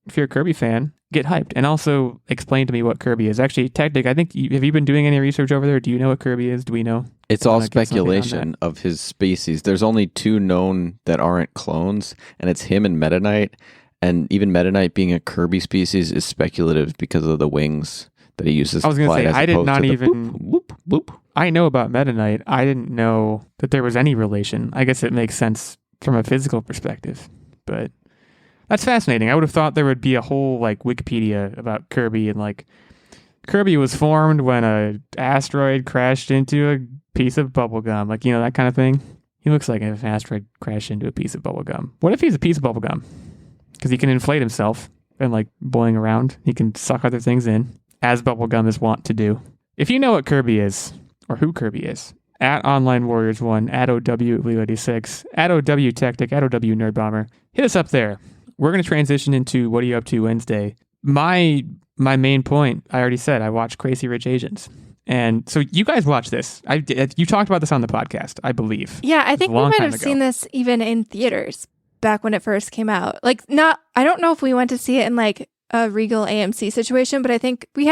if you're a Kirby fan, get hyped. And also explain to me what Kirby is. Actually, Techtic, I think, have you been doing any research over there? Do you know what Kirby is? Do we know? It's all speculation of his species. There's only 2 known that aren't clones, and it's him and Meta Knight. And even Meta Knight being a Kirby species is speculative because of the wings that he uses. I was going to say, I did not even... Whoop, whoop. I know about Meta Knight. I didn't know that there was any relation. I guess it makes sense from a physical perspective, but that's fascinating. I would have thought there would be a whole like Wikipedia about Kirby, and like Kirby was formed when a asteroid crashed into a piece of bubblegum, like, you know, that kind of thing. He looks like if an asteroid crashed into a piece of bubblegum. What if he's a piece of bubblegum? Because he can inflate himself and like boing around. He can suck other things in, as bubblegum is wont to do. If you know what Kirby is, or who Kirby is, at Online Warriors 1, at OW Illeagle 86, at OW Techtic, at OW Nerdbomber, hit us up there. We're going to transition into What Are You Up To Wednesday. My main point, I already said, I watched Crazy Rich Asians. And so you guys watch this. You talked about this on the podcast, I believe. Yeah, I think we might have seen this even in theaters back when it first came out. Like, I don't know if we went to see it in like a Regal AMC situation, but I think we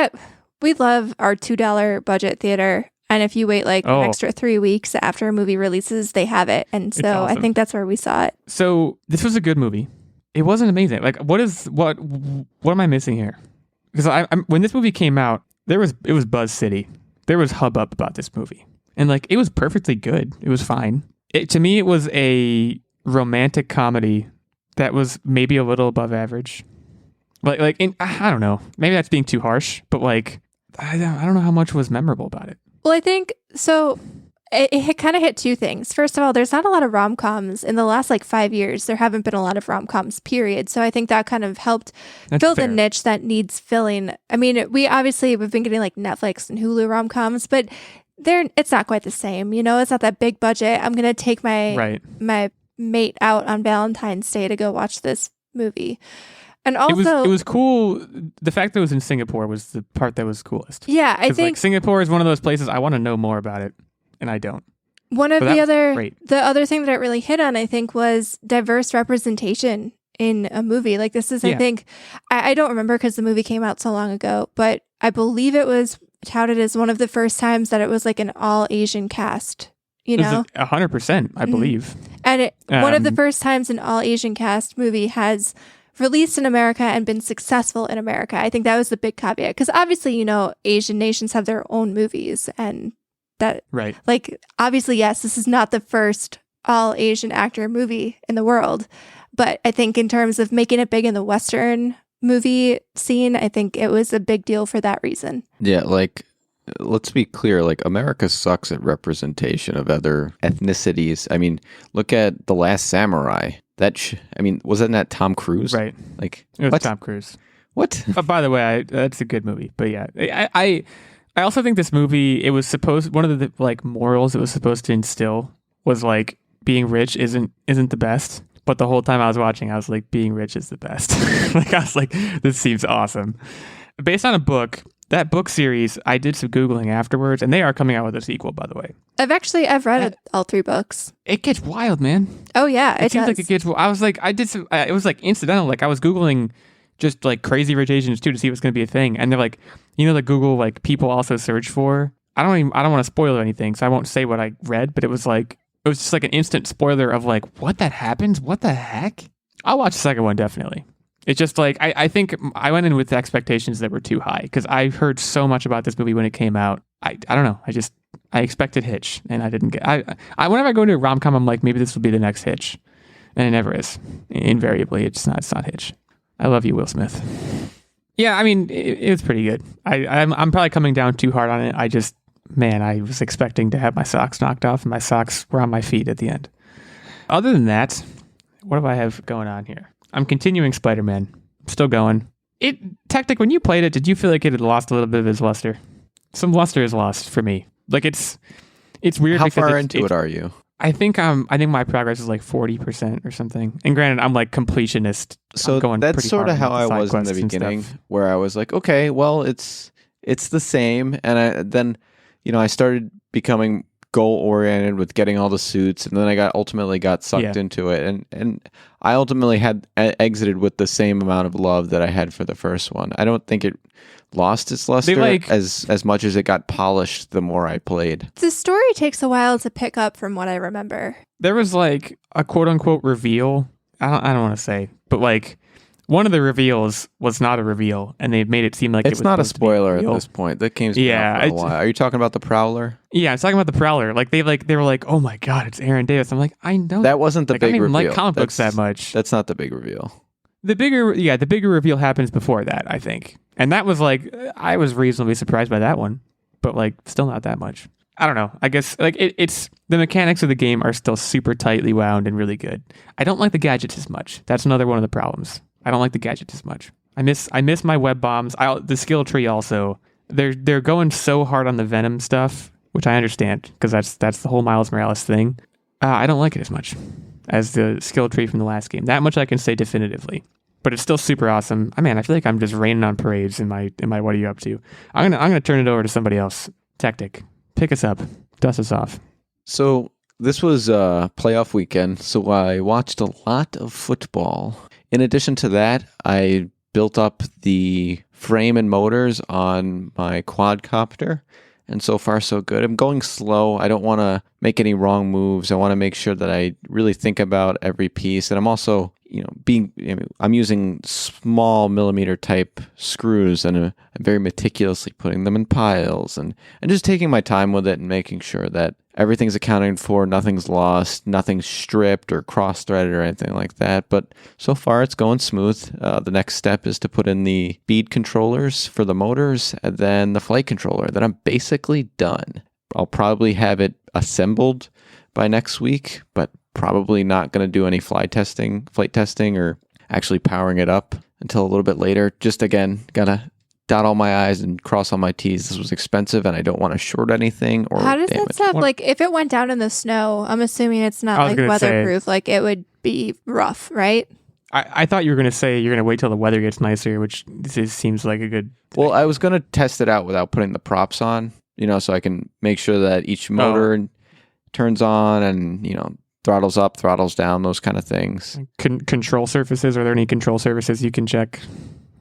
love our $2 budget theater. And if you wait like an extra 3 weeks after a movie releases, they have it. And so awesome. I think that's where we saw it. So this was a good movie. It wasn't amazing. Like, what am I missing here? Because when this movie came out, it was Buzz City. There was hubbub about this movie, and like it was perfectly good. It was fine. To me, it was a romantic comedy that was maybe a little above average. I don't know. Maybe that's being too harsh, but like I don't know how much was memorable about it. Well, I think so. It kind of hit 2 things. First of all, there's not a lot of rom-coms in the last like 5 years. There haven't been a lot of rom-coms, period. So I think that kind of helped fill the niche that needs filling. I mean, we've been getting like Netflix and Hulu rom-coms, but it's not quite the same. You know, it's not that big budget. I'm gonna take my mate out on Valentine's Day to go watch this movie. And also, it was cool. The fact that it was in Singapore was the part that was coolest. Yeah, I think like, Singapore is one of those places I want to know more about it. And I don't. One of the other thing that it really hit on, I think, was diverse representation in a movie. Like this is, I think, I don't remember because the movie came out so long ago, but I believe it was touted as one of the first times that it was like an all Asian cast. You know, 100%, I believe. And one of the first times an all Asian cast movie has released in America and been successful in America. I think that was the big caveat because obviously, you know, Asian nations have their own movies and. That like obviously yes, this is not the first all Asian actor movie in the world, but I think in terms of making it big in the Western movie scene, I think it was a big deal for that reason. Yeah, like let's be clear, like America sucks at representation of other ethnicities. I mean, look at The Last Samurai. Wasn't that Tom Cruise? Right. Like it was Tom Cruise. What? Oh, by the way, that's a good movie. But yeah, I also think this movie, it was supposed, one of the like morals it was supposed to instill was like being rich isn't the best. But the whole time I was watching, I was like, being rich is the best. Like, I was like, this seems awesome. Based on a book, that book series, I did some Googling afterwards, and they are coming out with a sequel, by the way. I've read all 3 books. It gets wild, man. Oh, yeah, it seems does. like it gets. I was like, I did some. It was like incidental. Like I was Googling just like Crazy Rich Asians too to see what's going to be a thing, and they're like, the Google like people also search for. I don't want to spoil anything, so I won't say what I read. But it was just like an instant spoiler of like, what that happens? What the heck? I'll watch the second one definitely. It's just like I think I went in with expectations that were too high because I heard so much about this movie when it came out. I don't know. I expected Hitch, and I didn't get. Whenever I go into a rom-com, I'm like, maybe this will be the next Hitch, and it never is. Invariably, it's not Hitch. I love you, Will Smith. Yeah, I mean, it was pretty good. I'm probably coming down too hard on it. I was expecting to have my socks knocked off, and my socks were on my feet at the end. Other than that, what do I have going on here? I'm continuing Spiderman. Still going. Techtic, when you played it, did you feel like it had lost a little bit of its luster? Some luster is lost for me. Like it's weird. How because far into it are you? I think my progress is like 40% or something. And granted, I'm like completionist. So that's sort of how I was in the beginning, where I was like, okay, well, it's the same. And I started becoming goal oriented with getting all the suits, and then I ultimately got sucked into it, and I ultimately had exited with the same amount of love that I had for the first one. I don't think it lost its luster as much as it got polished the more I played. The story takes a while to pick up from what I remember. There was like a quote unquote reveal. I don't want to say, but like one of the reveals was not a reveal, and they made it seem like it's it was not a spoiler at this point. That game's been out for a while. Are you talking about the Prowler? Yeah, I'm talking about the Prowler. Like they were like, oh my god, it's Aaron Davis. I'm like, I know that wasn't the big I don't even reveal. like comic books that much. That's not the big reveal. The bigger reveal happens before that, I think, and that was like I was reasonably surprised by that one, but like still not that much. I don't know. I guess like it's the mechanics of the game are still super tightly wound and really good. I don't like the gadgets as much. That's another one of the problems. I don't like the gadgets as much. I miss my web bombs. The skill tree also. They're going so hard on the Venom stuff, which I understand because that's the whole Miles Morales thing. I don't like it as much as the skill tree from the last game. That much I can say definitively. But it's still super awesome. I feel like I'm just raining on parades in my what are you up to? I'm gonna turn it over to somebody else. Techtic, pick us up, dust us off. So this was playoff weekend, so I watched a lot of football. In addition to that, I built up the frame and motors on my quadcopter, and so far so good. I'm going slow. I don't want to make any wrong moves. I want to make sure that I really think about every piece, and I'm also, I'm using small millimeter type screws, and I'm very meticulously putting them in piles, and just taking my time with it and making sure that everything's accounted for, nothing's lost, nothing's stripped or cross-threaded or anything like that. But so far, it's going smooth. The next step is to put in the bead controllers for the motors and then the flight controller. Then I'm basically done. I'll probably have it assembled by next week, but probably not going to do any flight testing or actually powering it up until a little bit later. Just again, gotta dot all my I's and cross all my T's. This was expensive, and I don't want to short anything or How does damage. that stuff, like, if it went down in the snow, I'm assuming it's not like weatherproof, like it would be rough, right? I thought you were going to say you're going to wait till the weather gets nicer, which seems like a good thing. Well, I was going to test it out without putting the props on, so I can make sure that each motor turns on and, throttles up, throttles down, those kind of things. Control surfaces, are there any control surfaces you can check?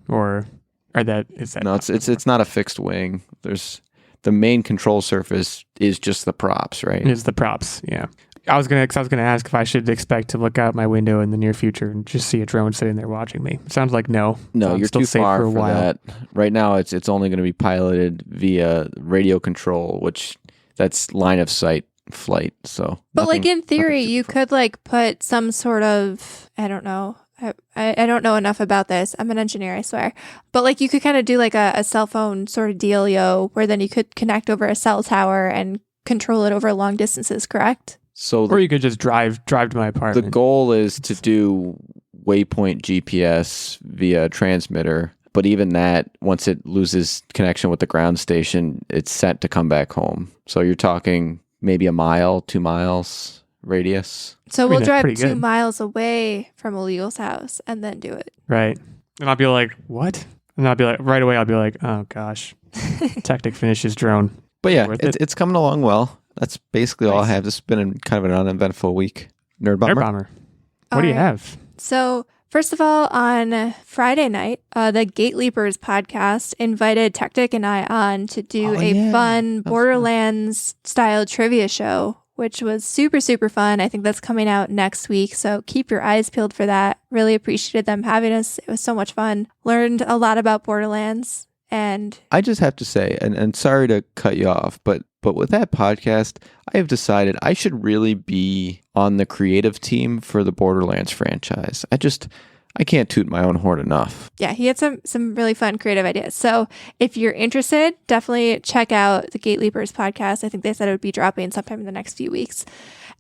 Or is that No, it's not a fixed wing. There's the main control surface is just the props, right? It is the props, yeah. I was gonna ask if I should expect to look out my window in the near future and just see a drone sitting there watching me. Sounds like no. No, so you're still too safe far for a while. that. Right now, it's only going to be piloted via radio control, which that's line of sight flight. So, but like in theory, you could like put some sort of, I don't know. I don't know enough about this. I'm an engineer, I swear. But like you could kind of do like a cell phone sort of dealio where then you could connect over a cell tower and control it over long distances, correct? Or you could just drive to my apartment. The goal is to do waypoint GPS via transmitter. But even that, once it loses connection with the ground station, it's set to come back home. So you're talking maybe a mile, 2 miles radius. So mean, we'll that's drive pretty 2 good. miles away from Illeagle's house and then do it. Right. And I'll be like, what? And I'll be like, right away, I'll be like, oh gosh, Techtic finishes drone. But yeah, Worth it's coming along well. That's basically all I Nice. have. This has been kind of an uneventful week. Nerdbomber. Nerdbomber. What do you All right. have? So, first of all, on Friday night, the Gatekeepers Podcast invited Techtic and I on to do Oh, a yeah. fun That was Borderlands style trivia show, which was super, super fun. I think that's coming out next week. So keep your eyes peeled for that. Really appreciated them having us. It was so much fun. Learned a lot about Borderlands. And I just have to say, and sorry to cut you off, but with that podcast, I have decided I should really be on the creative team for the Borderlands franchise. I can't toot my own horn enough. yeah, he had some really fun creative ideas. So if you're interested, definitely check out the Gatekeepers Podcast. I think they said it would be dropping sometime in the next few weeks.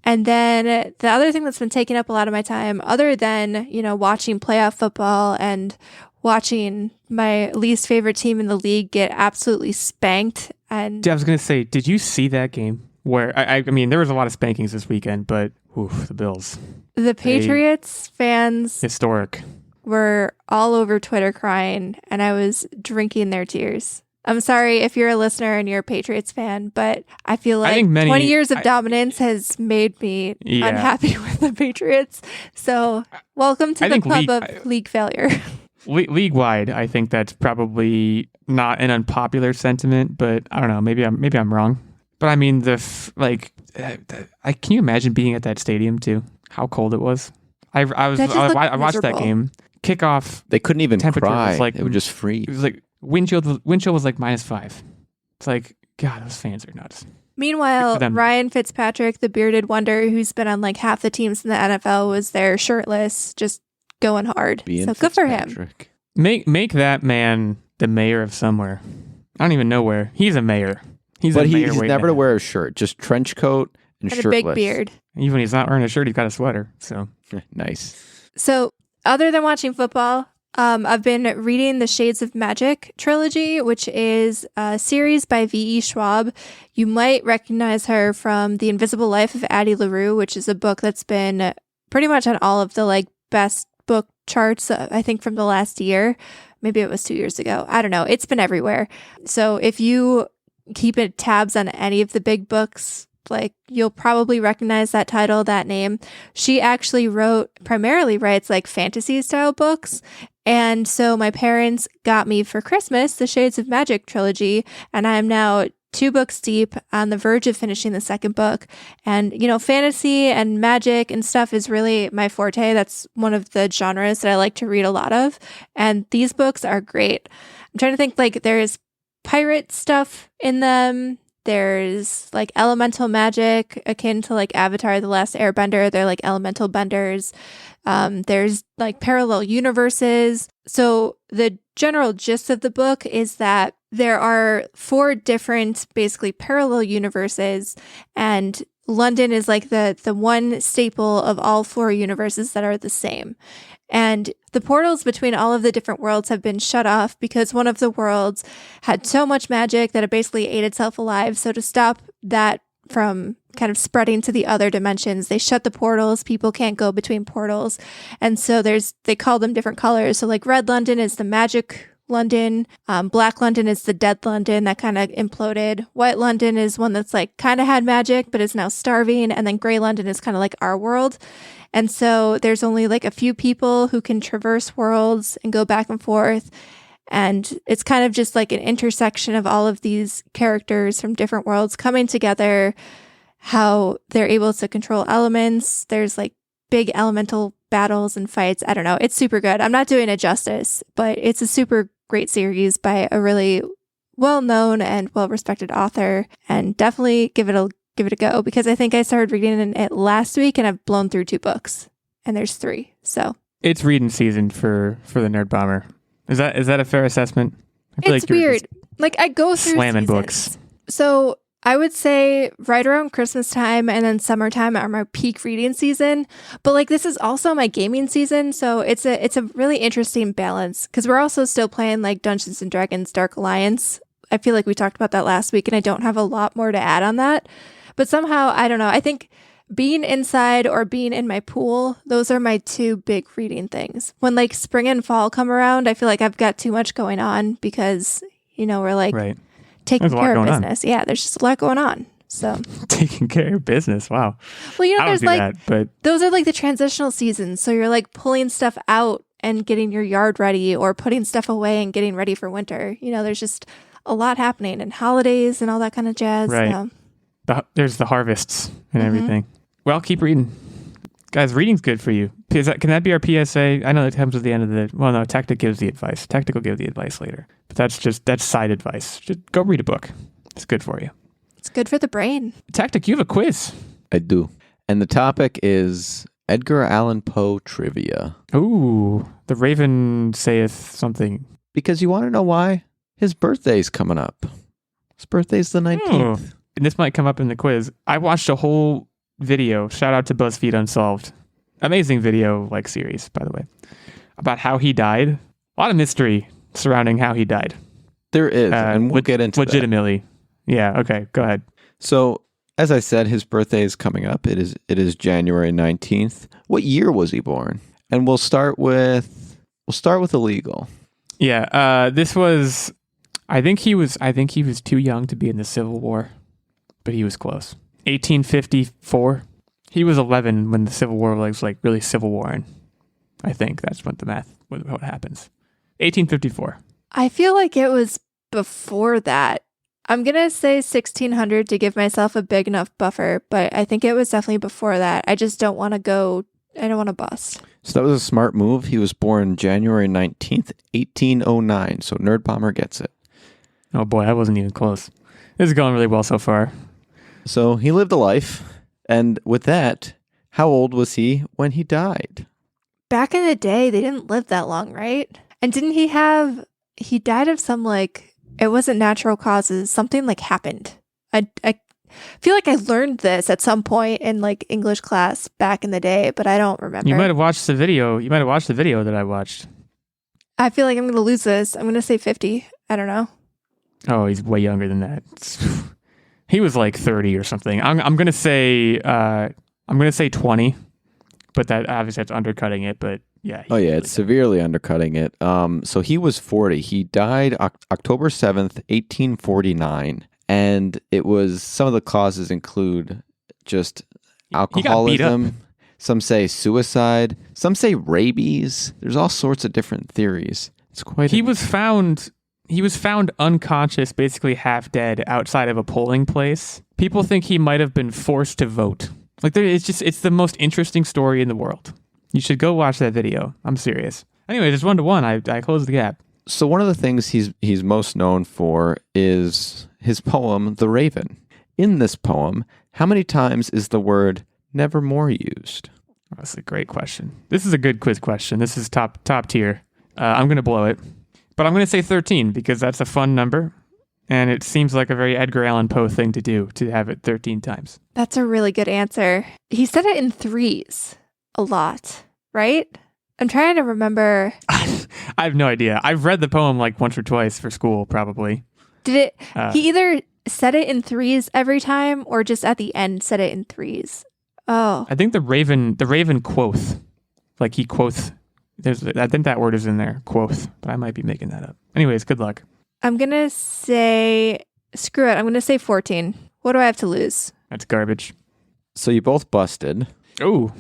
And then the other thing that's been taking up a lot of my time, other than, watching playoff football and watching my least favorite team in the league get absolutely spanked. And I was going to say, did you see that game? Where, I mean, there was a lot of spankings this weekend, but the Bills. the Patriots fans Historic. were all over Twitter crying, and I was drinking their tears. I'm sorry if you're a listener and you're a Patriots fan, but I feel I like think 20 years of dominance has made me Yeah. unhappy with the Patriots. So welcome to I the think club league- of league failure. League-wide, I think that's probably not an unpopular sentiment, but I don't know. Maybe I'm wrong. But I mean, can you imagine being at that stadium too? How cold it was. I That just looked watched that miserable. game. Kickoff. They couldn't even Temperature cry. was like- It would just freeze. It was like wind chill was like -5. It's like, God, those fans are nuts. Good Meanwhile, for them. Ryan Fitzpatrick, the bearded wonder who's been on like half the teams in the NFL, was there shirtless, just going hard. Being So good for him. Fitzpatrick. Make that man the mayor of somewhere. I don't even know where. He's a mayor. He's But a mayor he's waiting never to to wear a shirt, just trench coat and And a shirtless. big beard. Even when he's not wearing a shirt, he's got a sweater. So Nice. So, other than watching football, I've been reading the Shades of Magic trilogy, which is a series by V.E. Schwab. You might recognize her from The Invisible Life of Addie LaRue, which is a book that's been pretty much on all of the best book charts, I think, from the last year. Maybe it was 2 years ago. I don't know. It's been everywhere. So if you keep tabs on any of the big books, you'll probably recognize that title, that name. She actually primarily writes fantasy style books. And so my parents got me for Christmas the Shades of Magic trilogy, and I'm now 2 books deep, on the verge of finishing the second book. And, fantasy and magic and stuff is really my forte. That's one of the genres that I like to read a lot of. And these books are great. I'm trying to think, there's pirate stuff in them. There's elemental magic akin to Avatar: The Last Airbender. They're elemental benders. There's parallel universes. So the general gist of the book is that there are 4 different basically parallel universes, and London is the one staple of all 4 universes that are the same. And the portals between all of the different worlds have been shut off because one of the worlds had so much magic that it basically ate itself alive. So to stop that from kind of spreading to the other dimensions, they shut the portals. People can't go between portals. And so they call them different colors. So red London is the magic London. Black London is the dead London that kind of imploded. White London is one that's kind of had magic, but is now starving. And then gray London is kind of our world. And so there's only a few people who can traverse worlds and go back and forth. And it's kind of just an intersection of all of these characters from different worlds coming together, how they're able to control elements. There's big elemental battles and fights. I don't know. It's super good. I'm not doing it justice, but it's a super great series by a really well-known and well-respected author, and definitely give it a go, because I think I started reading it last week and I've blown through 2 books, and there's 3. So it's reading season for the Nerdbomber. Is that a fair assessment? I feel it's you're weird. just I go through slamming seasons. books. So I would say right around Christmas time and then summertime are my peak reading season. But this is also my gaming season. So it's a really interesting balance, because we're also still playing Dungeons and Dragons Dark Alliance. I feel like we talked about that last week, and I don't have a lot more to add on that. But somehow, I don't know. I think being inside or being in my pool, those are my two big reading things. When like spring and fall come around, I feel like I've got too much going on because, we're like taking care of business. Yeah, there's just a lot going on. So taking care of business. Wow. Well, there's like that, but those are like the transitional seasons. So you're like pulling stuff out and getting your yard ready or putting stuff away and getting ready for winter. There's just a lot happening and holidays and all that kind of jazz. Right. There's the harvests and everything. Well, keep reading. Guys, reading's good for you. Can that be our PSA? I know it comes at the end of the... Well, no, Techtic gives the advice. Techtic will give the advice later. But that's side advice. Just go read a book. It's good for you. It's good for the brain. Techtic, you have a quiz. I do. And the topic is Edgar Allan Poe trivia. Ooh, the Raven saith something. Because you want to know why? His birthday's coming up. His birthday's the 19th. Oh. And this might come up in the quiz. I watched a whole video, shout out to BuzzFeed Unsolved, amazing video series, by the way, about how he died. A lot of mystery surrounding how he died. There is, and we'll get into legitimately. Yeah, okay, go ahead. So, as I said, his birthday is coming up. It is January 19th. What year was he born? And we'll start with Illeagle. Yeah, this was I think he was too young to be in the Civil War, but he was close. 1854. He was 11 when the Civil War was really civil warring. I think that's what what happens. 1854. I feel like it was before that. I'm going to say 1600 to give myself a big enough buffer, but I think it was definitely before that. I just don't want to bust. So that was a smart move. He was born January 19th, 1809. So Nerdbomber gets it. Oh boy, I wasn't even close. This is going really well so far. So he lived a life. And with that, how old was he when he died? Back in the day, they didn't live that long, right? And didn't he died of some it wasn't natural causes. Something happened. I feel like I learned this at some point in English class back in the day, but I don't remember. You might have watched the video. You might have watched the video that I watched. I feel like I'm going to lose this. I'm going to say 50. I don't know. Oh, he's way younger than that. He was 30 or something. I'm going to say 20, but that obviously that's undercutting it, but yeah. Oh yeah, it's severely undercutting it. So he was 40. He died October 7th, 1849. And it was, some of the causes include just alcoholism. Some say suicide. Some say rabies. There's all sorts of different theories. It's quite. He was found unconscious, basically half dead, outside of a polling place. People think he might have been forced to vote. It's the most interesting story in the world. You should go watch that video. I'm serious. Anyway, it's 1-1. I closed the gap. So one of the things he's most known for is his poem, The Raven. In this poem, how many times is the word nevermore used? That's a great question. This is a good quiz question. This is top tier. I'm going to blow it. But I'm going to say 13 because that's a fun number. And it seems like a very Edgar Allan Poe thing to do, to have it 13 times. That's a really good answer. He said it in threes a lot, right? I'm trying to remember. I have no idea. I've read the poem once or twice for school, probably. Did it? He either said it in threes every time or just at the end said it in threes. Oh. I think the Raven quoth. He quoth. I think that word is in there, quoth, but I might be making that up. Anyways, good luck. I'm going to say, screw it. I'm going to say 14. What do I have to lose? That's garbage. So you both busted. Ooh.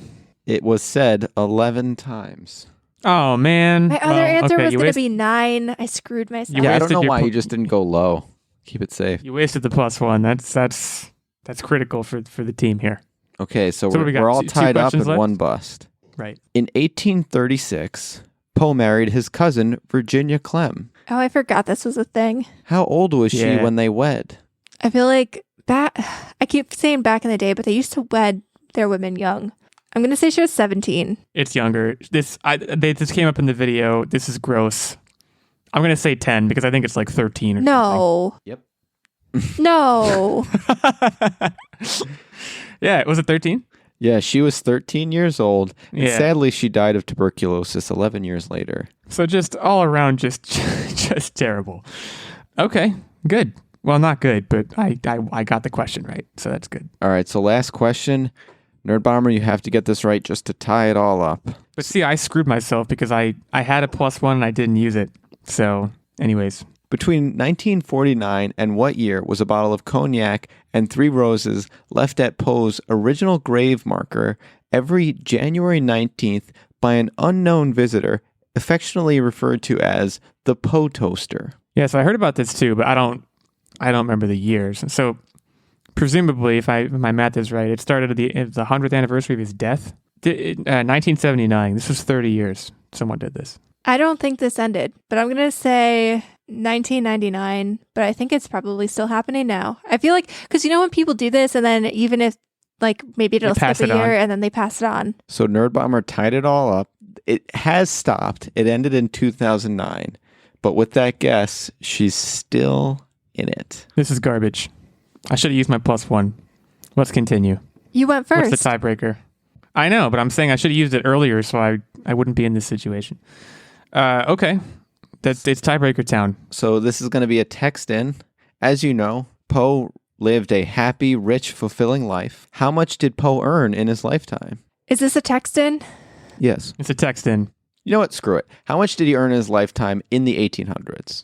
It was said 11 times. Oh, man. My other answer was going to be 9. I screwed myself. Yeah, I don't know why you just didn't go low. Keep it safe. You wasted the +1. That's critical for the team here. Okay, so we're all tied up at one bust. Right. In 1836, Poe married his cousin, Virginia Clem. Oh, I forgot this was a thing. How old was she when they wed? I feel like I keep saying back in the day, but they used to wed their women young. I'm going to say she was 17. It's younger. This came up in the video. This is gross. I'm going to say 10 because I think it's 13 or something. Yep. No. Yeah, was it 13? Yeah, she was 13 years old. And yeah. Sadly, she died of tuberculosis 11 years later. So just all around, just terrible. Okay, good. Well, not good, but I got the question right, so that's good. All right, so last question. Nerdbomber, you have to get this right just to tie it all up. But see, I screwed myself because I had a +1 and I didn't use it. So, anyways. Between 1949 and what year was a bottle of cognac and 3 roses left at Poe's original grave marker every January 19th by an unknown visitor, affectionately referred to as the Poe Toaster? Yes, I heard about this too, but I don't remember the years. So presumably, if my math is right, it started at the 100th anniversary of his death. 1979. This was 30 years. Someone did this. I don't think this ended, but I'm going to say 1999, but I think it's probably still happening now. I feel like, because when people do this, and then even if, like, maybe it'll skip a year, and then they pass it on. So Nerdbomber tied it all up. It has stopped. It ended in 2009. But with that guess, she's still in it. This is garbage. I should have used my +1. Let's continue. You went first. What's the tiebreaker? I know, but I'm saying I should have used it earlier so I wouldn't be in this situation. Okay. It's tiebreaker town. So this is going to be a text in. As you know, Poe lived a happy, rich, fulfilling life. How much did Poe earn in his lifetime? Is this a text in? Yes. It's a text in. You know what? Screw it. How much did he earn in his lifetime in the 1800s?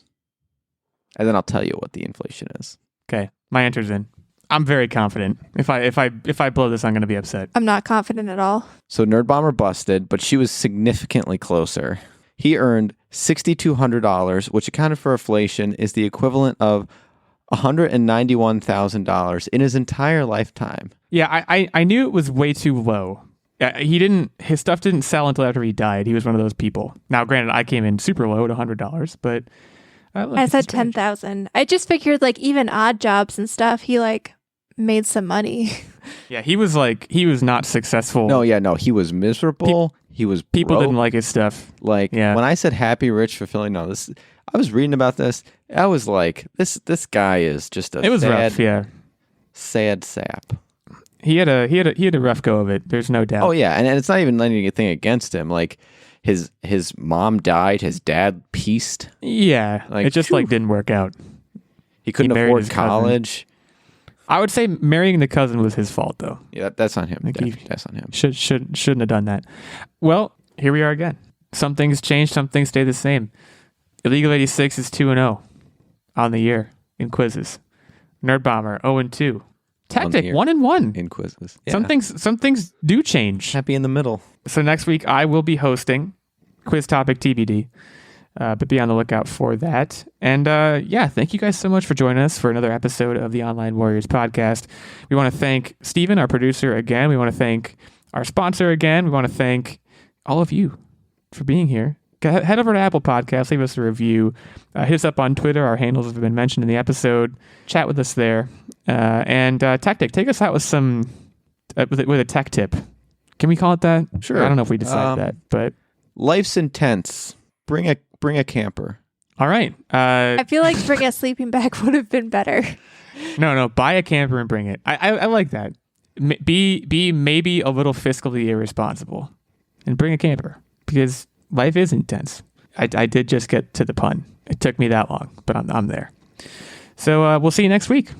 And then I'll tell you what the inflation is. Okay. My answer's in. I'm very confident. If I blow this, I'm going to be upset. I'm not confident at all. So Nerdbomber busted, but she was significantly closer. He earned $6,200, which accounted for inflation is the equivalent of $191,000 in his entire lifetime. Yeah, I knew it was way too low. His stuff didn't sell until after he died. He was one of those people. Now, granted, I came in super low at $100, but I said 10,000. I just figured, like, even odd jobs and stuff, he like made some money. Yeah, he was not successful. No, he was miserable. He was people broke. didn't like his stuff. Like, when I said happy, rich, fulfilling, I was reading about this. I was like, this guy is just it was rough. Yeah, sad sap. He had a rough go of it. There's no doubt. Oh yeah, and it's not even anything against him. Like his mom died. His dad pieced. Yeah, it just didn't work out. He couldn't afford college. I would say marrying the cousin was his fault, though. Yeah, that's on him. That's on him. Shouldn't have done that. Well, here we are again. Some things change, some things stay the same. Illeagle 86 is 2-0 on the year in quizzes. Nerdbomber 0-2. Techtic 1-1 in quizzes. Yeah. Some things do change. Happy in the middle. So next week I will be hosting quiz topic TBD. But be on the lookout for that. And thank you guys so much for joining us for another episode of the Online Warriors podcast. We want to thank Steven, our producer, again. We want to thank our sponsor again. We want to thank all of you for being here. Head over to Apple Podcasts, leave us a review. Hit us up on Twitter. Our handles have been mentioned in the episode. Chat with us there. And Techtic, take us out with some with a tech tip. Can we call it that? Sure. I don't know if we decided that, but life's intense. Bring a camper. All right. I feel like bring a sleeping bag would have been better. No. Buy a camper and bring it. I like that. Be maybe a little fiscally irresponsible and bring a camper because life is intense. I did just get to the pun. It took me that long, but I'm there. So we'll see you next week.